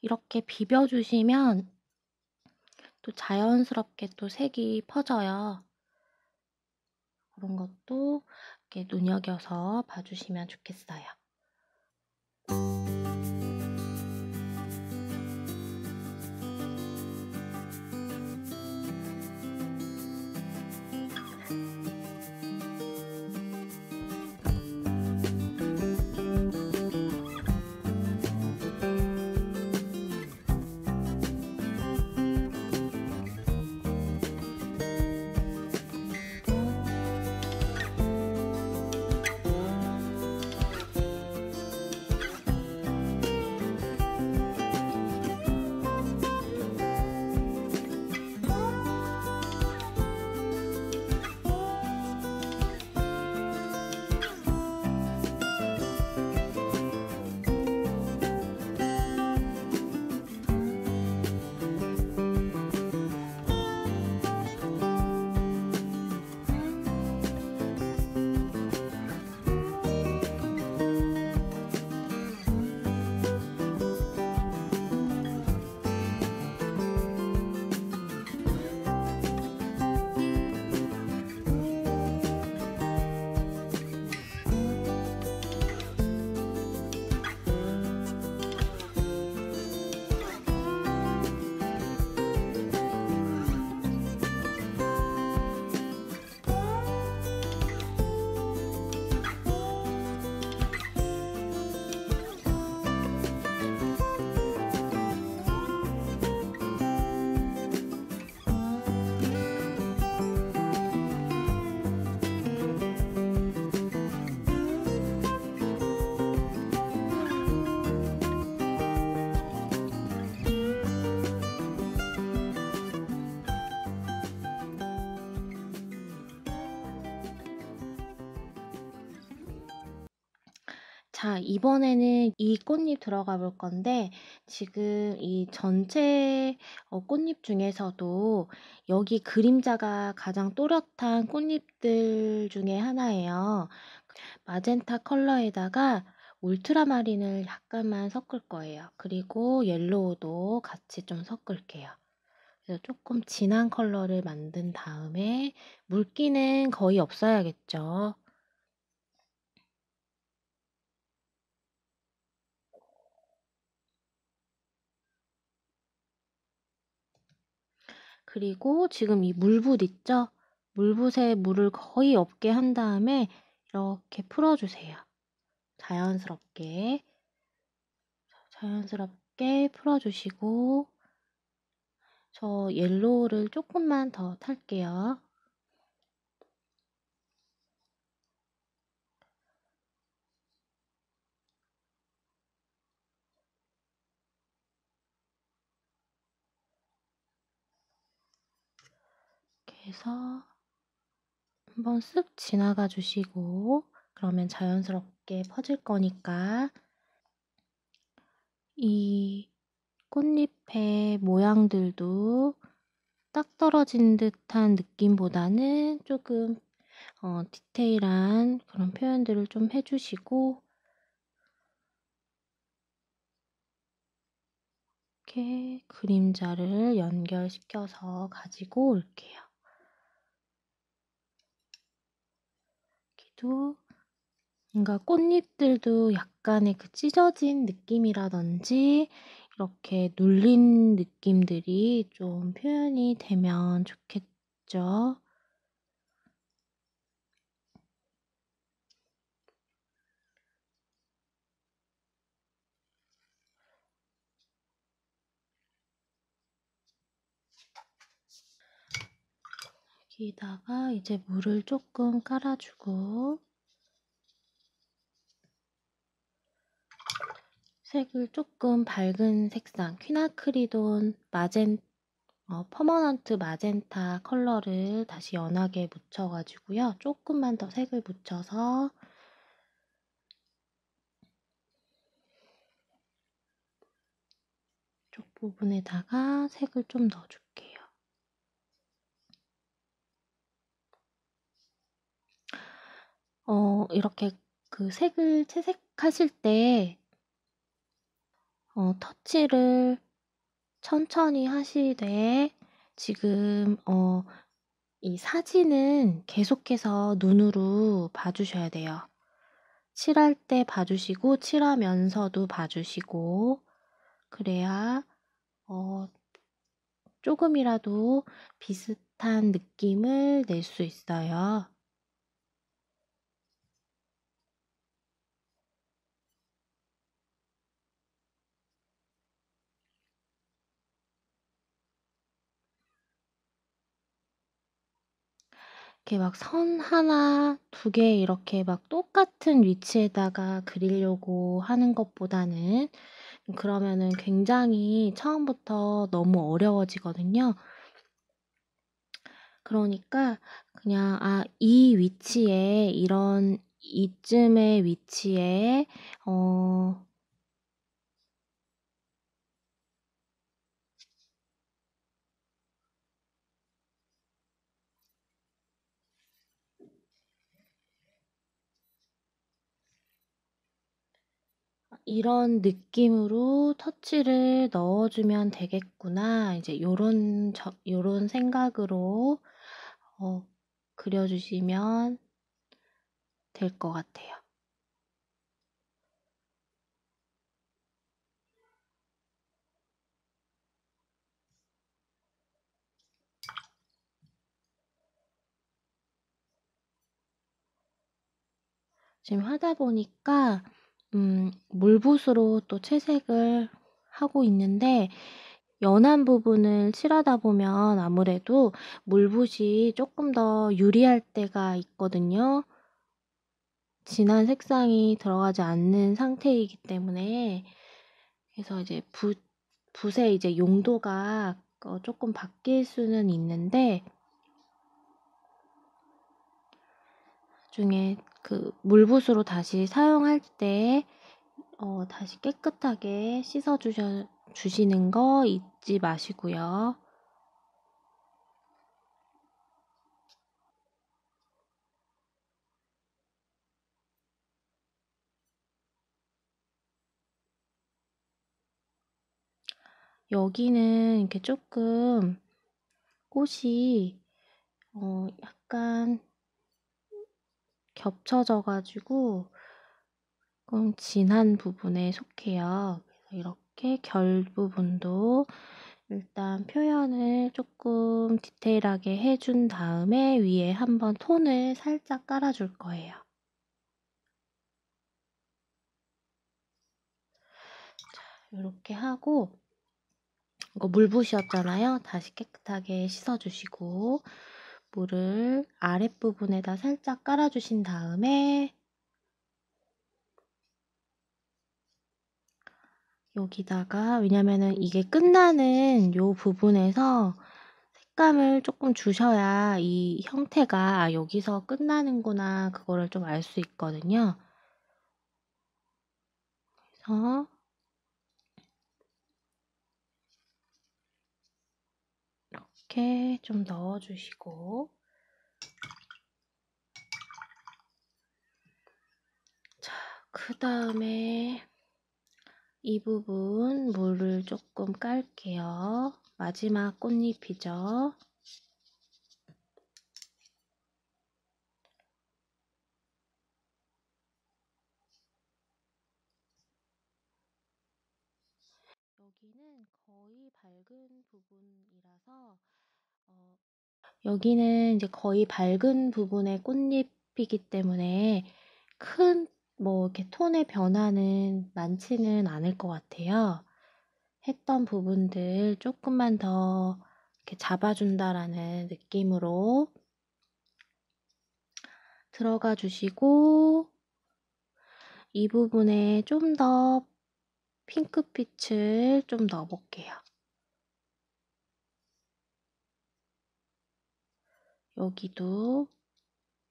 S1: 이렇게 비벼 주시면 또 자연스럽게 또 색이 퍼져요. 그런 것도 이렇게 눈여겨서 봐 주시면 좋겠어요. 자, 이번에는 이 꽃잎 들어가 볼 건데 지금 이 전체 꽃잎 중에서도 여기 그림자가 가장 또렷한 꽃잎들 중에 하나예요. 마젠타 컬러에다가 울트라마린을 약간만 섞을 거예요. 그리고 옐로우도 같이 좀 섞을게요. 그래서 조금 진한 컬러를 만든 다음에 물기는 거의 없어야겠죠. 그리고 지금 이 물붓 있죠? 물붓에 물을 거의 없게 한 다음에 이렇게 풀어주세요. 자연스럽게 풀어주시고 저 옐로우를 조금만 더 탈게요. 이렇게 해서 한번 쓱 지나가 주시고 그러면 자연스럽게 퍼질 거니까 이 꽃잎의 모양들도 딱 떨어진 듯한 느낌보다는 조금 디테일한 그런 표현들을 좀 해주시고 이렇게 그림자를 연결시켜서 가지고 올게요. 여기도 뭔가 꽃잎들도 약간의 그 찢어진 느낌이라든지 이렇게 눌린 느낌들이 좀 표현이 되면 좋겠죠. 여기다가 이제 물을 조금 깔아주고 색을 조금 밝은 색상 퀴나크리돈 퍼머넌트 마젠타 컬러를 다시 연하게 묻혀가지고요. 조금만 더 색을 묻혀서 쪽 부분에다가 색을 좀 넣어줄게요. 이렇게 그 색을 채색하실 때 터치를 천천히 하시되 지금 이 사진은 계속해서 눈으로 봐주셔야 돼요. 칠할 때 봐주시고 칠하면서도 봐주시고 그래야 조금이라도 비슷한 느낌을 낼 수 있어요. 이렇게 막 선 하나, 두 개 이렇게 막 똑같은 위치에다가 그리려고 하는 것보다는 그러면은 굉장히 처음부터 너무 어려워지거든요. 그러니까 그냥 이 위치에 이쯤의 위치에 이런 느낌으로 터치를 넣어주면 되겠구나. 이제 요런 생각으로 그려주시면 될 것 같아요. 지금 하다 보니까 물붓으로 또 채색을 하고 있는데 연한 부분을 칠하다 보면 아무래도 물붓이 조금 더 유리할 때가 있거든요. 진한 색상이 들어가지 않는 상태이기 때문에 그래서 이제 붓의 이제 용도가 조금 바뀔 수는 있는데 나중에 그 물붓으로 다시 사용할 때 다시 깨끗하게 씻어 주시는 거 잊지 마시고요. 여기는 이렇게 조금 꽃이 약간 겹쳐져 가지고 조금 진한 부분에 속해요. 그래서 이렇게 결 부분도 일단 표현을 조금 디테일하게 해준 다음에 위에 한번 톤을 살짝 깔아줄 거예요. 자, 이렇게 하고 이거 물붓이었잖아요. 다시 깨끗하게 씻어주시고 물을 아랫부분에다 살짝 깔아주신 다음에 여기다가 왜냐면은 이게 끝나는 요 부분에서 색감을 조금 주셔야 이 형태가 여기서 끝나는구나 그거를 좀 알 수 있거든요. 그래서 이렇게 좀 넣어주시고 자, 그 다음에 이 부분 물을 조금 깔게요. 마지막 꽃잎이죠. 여기는 거의 밝은 부분이라서 여기는 이제 거의 밝은 부분의 꽃잎이기 때문에 큰 뭐 이렇게 톤의 변화는 많지는 않을 것 같아요. 했던 부분들 조금만 더 이렇게 잡아준다라는 느낌으로 들어가 주시고 이 부분에 좀 더 핑크빛을 좀 넣어볼게요. 여기도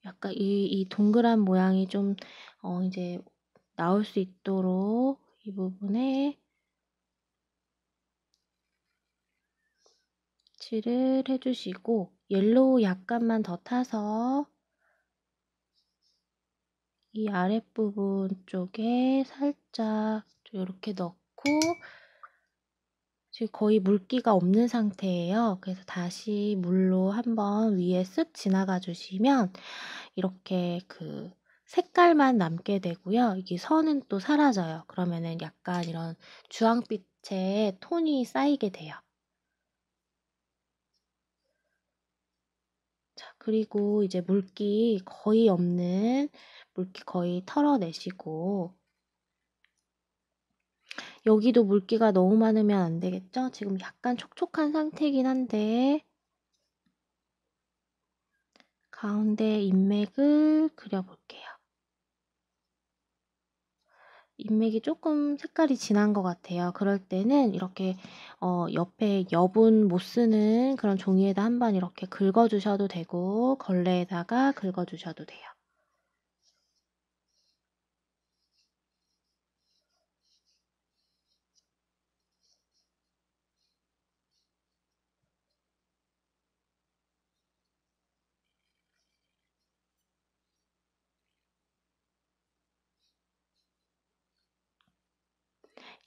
S1: 약간 이 동그란 모양이 좀 이제 나올 수 있도록 이 부분에 칠을 해주시고 옐로우 약간만 더 타서 이 아랫부분 쪽에 살짝 이렇게 넣고 지금 거의 물기가 없는 상태예요. 그래서 다시 물로 한번 위에 쓱 지나가 주시면 이렇게 그 색깔만 남게 되고요. 이게 선은 또 사라져요. 그러면은 약간 이런 주황빛의 톤이 쌓이게 돼요. 자, 그리고 이제 물기 거의 없는 물기 거의 털어내시고 여기도 물기가 너무 많으면 안 되겠죠? 지금 약간 촉촉한 상태이긴 한데 가운데 인맥을 그려볼게요. 인맥이 조금 색깔이 진한 것 같아요. 그럴 때는 이렇게 옆에 여분 못 쓰는 그런 종이에다 한번 이렇게 긁어주셔도 되고 걸레에다가 긁어주셔도 돼요.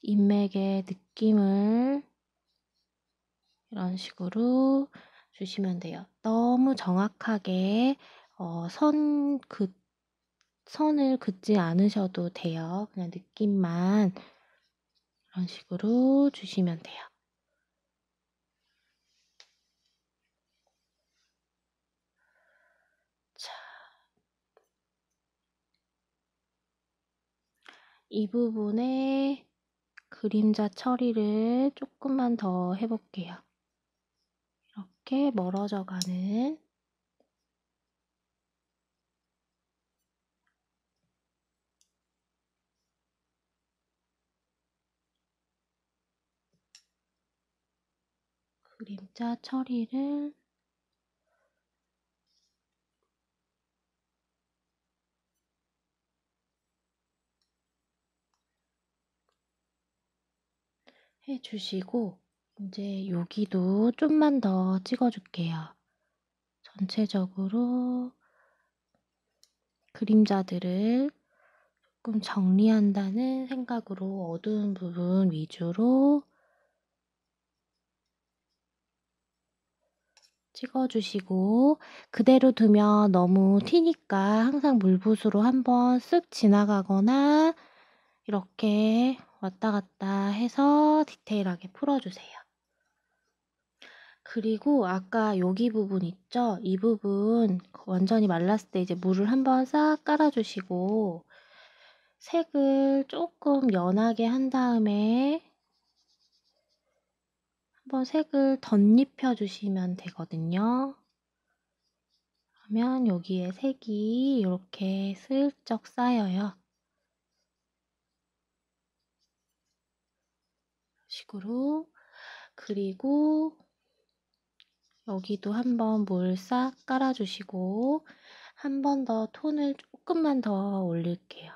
S1: 인맥의 느낌을 이런 식으로 주시면 돼요. 너무 정확하게 선을 긋지 않으셔도 돼요. 그냥 느낌만 이런 식으로 주시면 돼요. 자, 이 부분에 그림자 처리를 조금만 더 해볼게요. 이렇게 멀어져 가는 그림자 처리를 해 주시고 이제 여기도 좀만 더 찍어 줄게요. 전체적으로 그림자들을 조금 정리한다는 생각으로 어두운 부분 위주로 찍어 주시고 그대로 두면 너무 튀니까 항상 물붓으로 한번 쓱 지나가거나 이렇게 왔다 갔다 해서 디테일하게 풀어 주세요. 그리고 아까 여기 부분 있죠? 이 부분 완전히 말랐을 때 이제 물을 한번 싹 깔아 주시고 색을 조금 연하게 한 다음에 한번 색을 덧입혀 주시면 되거든요. 그러면 여기에 색이 이렇게 슬쩍 쌓여요. 식으로. 그리고 여기도 한번 물 싹 깔아 주시고 한 번 더 톤을 조금만 더 올릴게요.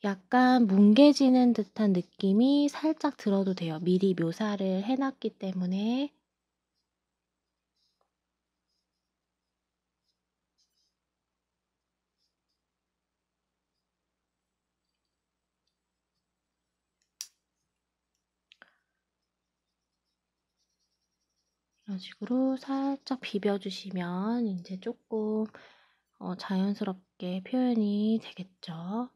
S1: 약간 뭉개지는 듯한 느낌이 살짝 들어도 돼요. 미리 묘사를 해 놨기 때문에. 이런 식으로 살짝 비벼 주시면 인제 쪼끔 자연스럽게 표현이 되겠죠.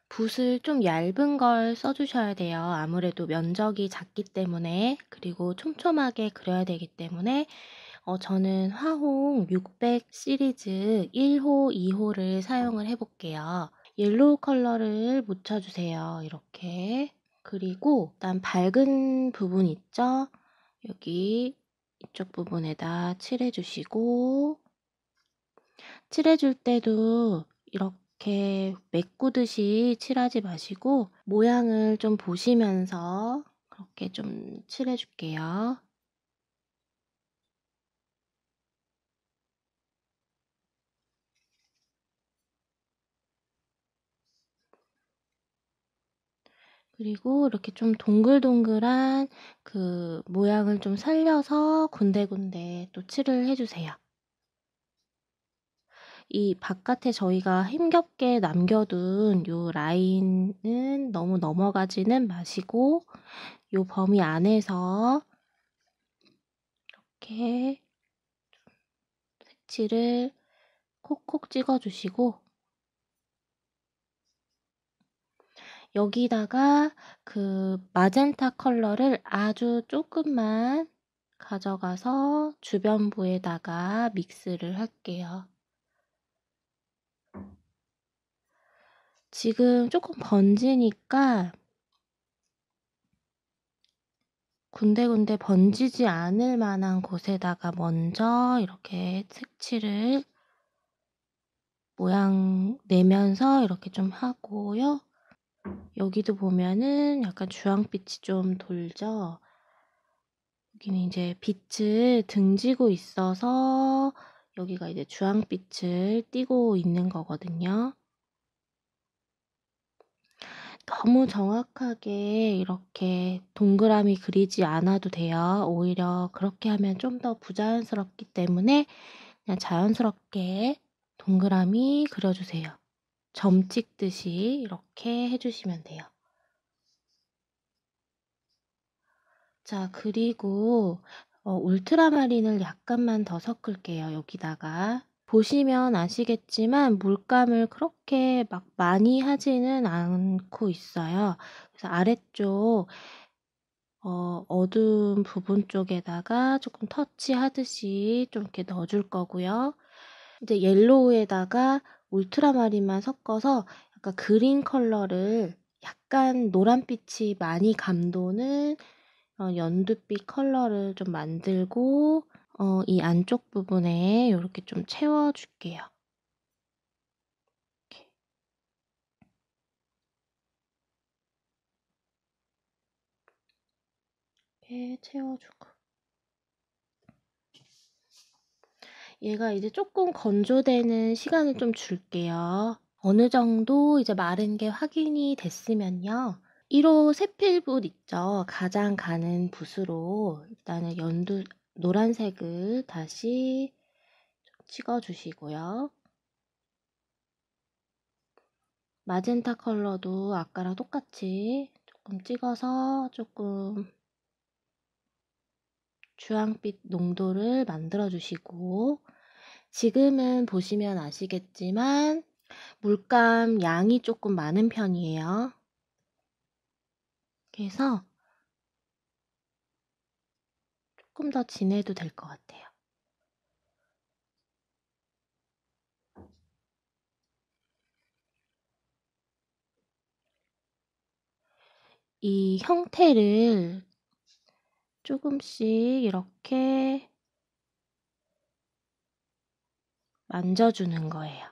S1: 붓을 좀 얇은 걸 써 주셔야 돼요. 아무래도 면적이 작기 때문에 그리고 촘촘하게 그려야 되기 때문에 저는 화홍 600 시리즈 1호, 2호를 사용을 해 볼게요. 옐로우 컬러를 묻혀 주세요. 이렇게. 그리고 일단 밝은 부분 있죠? 여기 이쪽 부분에다 칠해 주시고 칠해 줄 때도 이렇게 메꾸듯이 칠하지 마시고 모양을 좀 보시면서 그렇게 좀 칠해 줄게요. 그리고 이렇게 좀 동글동글한 그 모양을 좀 살려서 군데군데 또 칠을 해 주세요. 이 바깥에 저희가 힘겹게 남겨둔 요 라인은 너무 넘어가지는 마시고 요 범위 안에서 이렇게 색칠을 콕콕 찍어 주시고 여기다가 그 마젠타 컬러를 아주 조금만 가져가서 주변부에다가 믹스를 할게요. 지금 조금 번지니까 군데군데 번지지 않을 만한 곳에다가 먼저 이렇게 색칠을 모양 내면서 이렇게 좀 하고요. 여기도 보면은 약간 주황빛이 좀 돌죠. 여기는 이제 빛을 등지고 있어서 여기가 이제 주황빛을 띠고 있는 거거든요. 너무 정확하게 이렇게 동그라미 그리지 않아도 돼요. 오히려 그렇게 하면 좀 더 부자연스럽기 때문에 그냥 자연스럽게 동그라미 그려주세요. 점 찍듯이 이렇게 해주시면 돼요. 자, 그리고 울트라마린을 약간만 더 섞을게요, 여기다가. 보시면 아시겠지만 물감을 그렇게 막 많이 하지는 않고 있어요. 그래서 아래쪽 어두운 부분 쪽에다가 조금 터치하듯이 좀 이렇게 넣어줄 거고요. 이제 옐로우에다가 울트라마린만 섞어서 약간 그린 컬러를 약간 노란빛이 많이 감도는 연두빛 컬러를 좀 만들고 이 안쪽 부분에 이렇게 좀 채워줄게요. 이렇게. 이렇게 채워주고. 얘가 이제 조금 건조되는 시간을 좀 줄게요. 어느 정도 이제 마른 게 확인이 됐으면요. 1호 세필붓 있죠? 가장 가는 붓으로 일단은 노란색을 다시 좀 찍어주시고요. 마젠타 컬러도 아까랑 똑같이 조금 찍어서 조금 주황빛 농도를 만들어주시고, 지금은 보시면 아시겠지만 물감 양이 조금 많은 편이에요. 그래서 조금 더 진해도 될 것 같아요. 이 형태를 조금씩 이렇게 만져주는 거예요.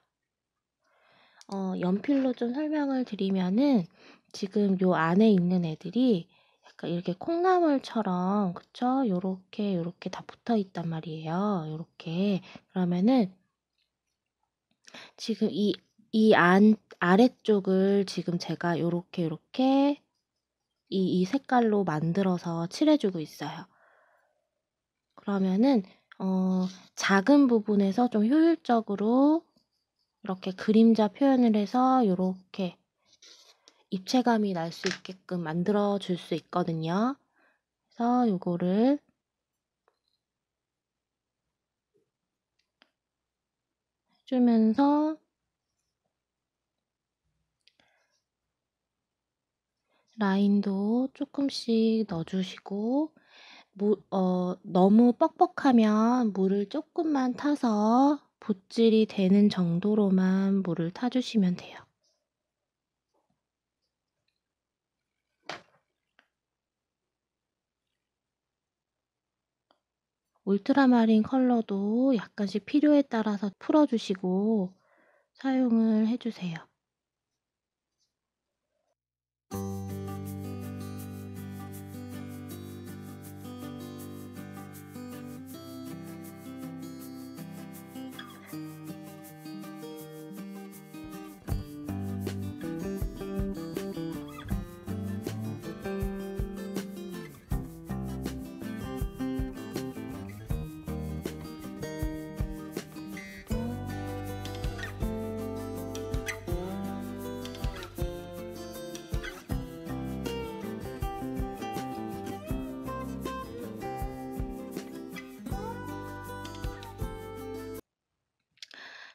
S1: 연필로 좀 설명을 드리면은 지금 요 안에 있는 애들이 약간 이렇게 콩나물처럼, 그쵸? 요렇게 다 붙어 있단 말이에요. 요렇게. 그러면은 지금 이 아래쪽을 지금 제가 요렇게 이 색깔로 만들어서 칠해주고 있어요. 그러면은 작은 부분에서 좀 효율적으로 이렇게 그림자 표현을 해서 요렇게 입체감이 날 수 있게끔 만들어 줄 수 있거든요. 그래서 요거를 해주면서 라인도 조금씩 넣어주시고, 너무 뻑뻑하면 물을 조금만 타서 붓질이 되는 정도로만 물을 타주시면 돼요. 울트라마린 컬러도 약간씩 필요에 따라서 풀어주시고 사용을 해주세요.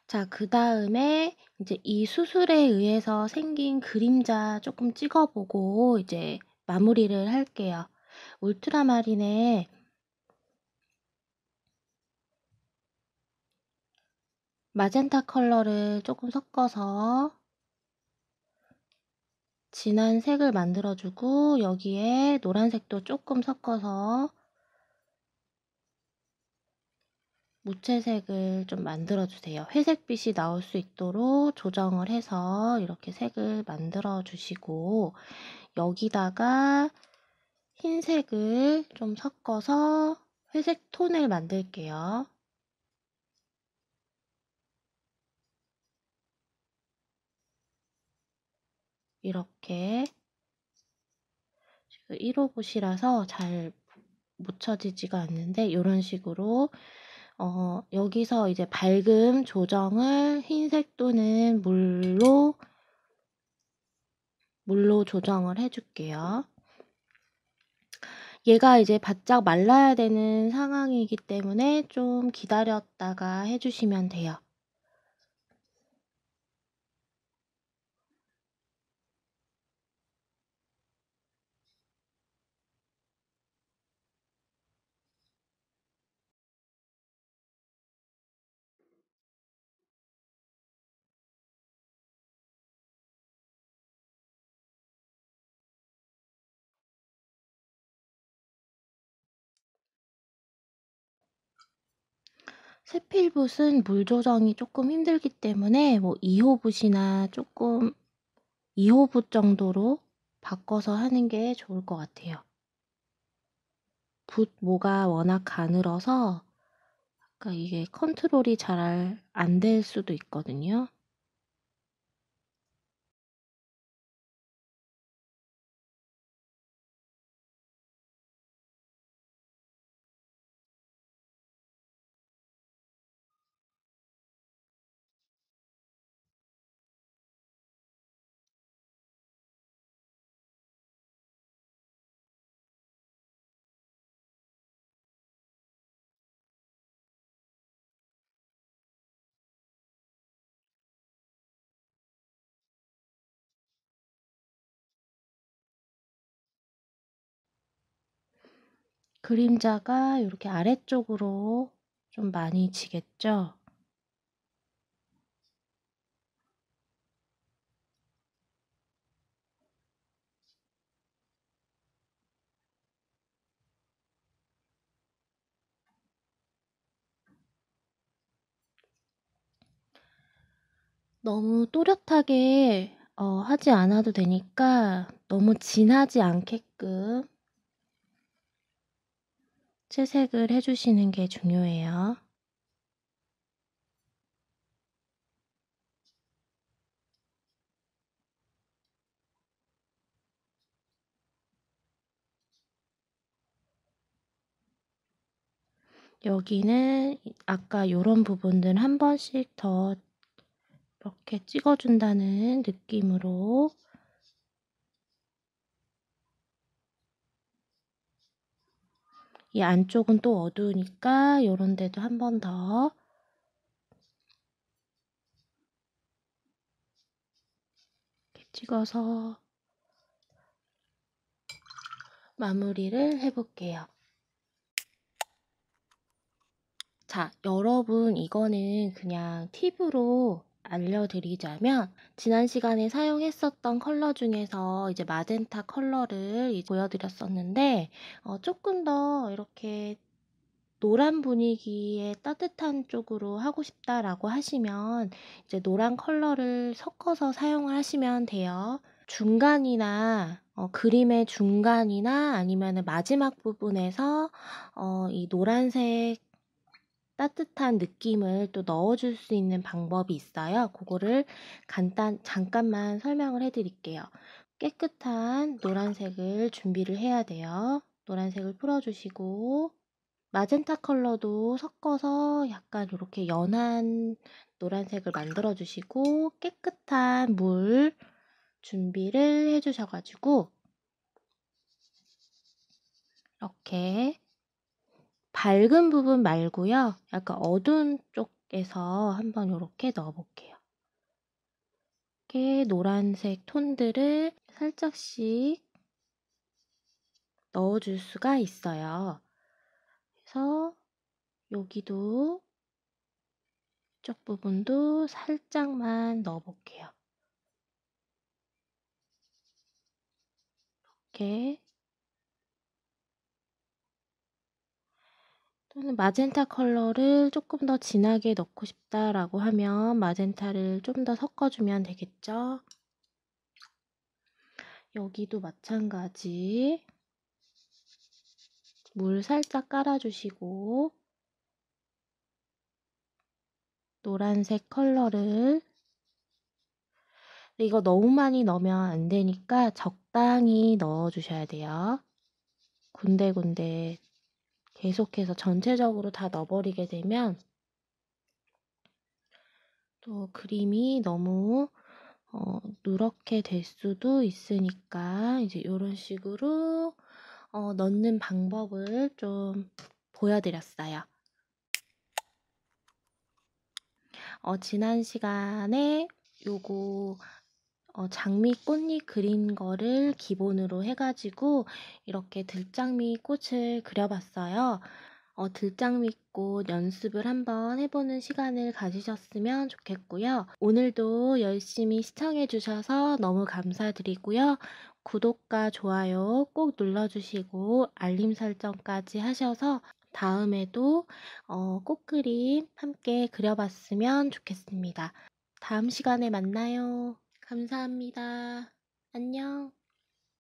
S1: 자, 그 다음에 이제 이 수술에 의해서 생긴 그림자 조금 찍어보고 이제 마무리를 할게요. 울트라마린에 마젠타 컬러를 조금 섞어서 진한 색을 만들어주고, 여기에 노란색도 조금 섞어서 무채색을 좀 만들어주세요. 회색빛이 나올 수 있도록 조정을 해서 이렇게 색을 만들어주시고, 여기다가 흰색을 좀 섞어서 회색 톤을 만들게요. 이렇게 1호 붓이라서 잘 묻혀지지가 않는데, 이런 식으로 여기서 이제 밝음 조정을 흰색 또는 물로 조정을 해줄게요. 얘가 이제 바짝 말라야 되는 상황이기 때문에 좀 기다렸다가 해주시면 돼요. 세필붓은 물 조정이 조금 힘들기 때문에 뭐 2호 붓이나 조금 2호 붓 정도로 바꿔서 하는 게 좋을 것 같아요. 붓 모가 워낙 가늘어서 그러니까 이게 컨트롤이 잘 안 될 수도 있거든요. 그림자가 이렇게 아래쪽으로 좀 많이 지겠죠? 너무 또렷하게 하지 않아도 되니까 너무 진하지 않게끔 채색을 해주시는 게 중요해요. 여기는 아까 요런 부분들 한 번씩 더 이렇게 찍어준다는 느낌으로 이 안쪽은 또 어두우니까 요런 데도 한 번 더 이렇게 찍어서 마무리를 해볼게요. 자, 여러분 이거는 그냥 팁으로 알려드리자면 지난 시간에 사용했었던 컬러 중에서 이제 마젠타 컬러를 보여드렸었는데 조금 더 이렇게 노란 분위기의 따뜻한 쪽으로 하고 싶다라고 하시면 이제 노란 컬러를 섞어서 사용을 하시면 돼요. 중간이나 그림의 중간이나 아니면 마지막 부분에서 이 노란색 따뜻한 느낌을 또 넣어줄 수 있는 방법이 있어요. 그거를 잠깐만 설명을 해드릴게요. 깨끗한 노란색을 준비를 해야 돼요. 노란색을 풀어주시고 마젠타 컬러도 섞어서 약간 이렇게 연한 노란색을 만들어 주시고 깨끗한 물 준비를 해 주셔가지고 이렇게 밝은 부분 말고요. 약간 어두운 쪽에서 한번 이렇게 넣어 볼게요. 이렇게 노란색 톤들을 살짝씩 넣어줄 수가 있어요. 그래서 여기도 이쪽 부분도 살짝만 넣어 볼게요. 이렇게 또는 마젠타 컬러를 조금 더 진하게 넣고 싶다라고 하면 마젠타를 좀 더 섞어주면 되겠죠. 여기도 마찬가지 물 살짝 깔아주시고 노란색 컬러를 이거 너무 많이 넣으면 안 되니까 적당히 넣어주셔야 돼요. 군데군데 계속해서 전체적으로 다 넣어버리게 되면 또 그림이 너무 누렇게 될 수도 있으니까 이제 이런 식으로 넣는 방법을 좀 보여드렸어요. 지난 시간에 요거 장미 꽃잎 그린 거를 기본으로 해가지고 이렇게 들장미 꽃을 그려봤어요. 들장미꽃 연습을 한번 해보는 시간을 가지셨으면 좋겠고요. 오늘도 열심히 시청해주셔서 너무 감사드리고요. 구독과 좋아요 꼭 눌러주시고 알림 설정까지 하셔서 다음에도 꽃그림 함께 그려봤으면 좋겠습니다. 다음 시간에 만나요. 감사합니다. 안녕.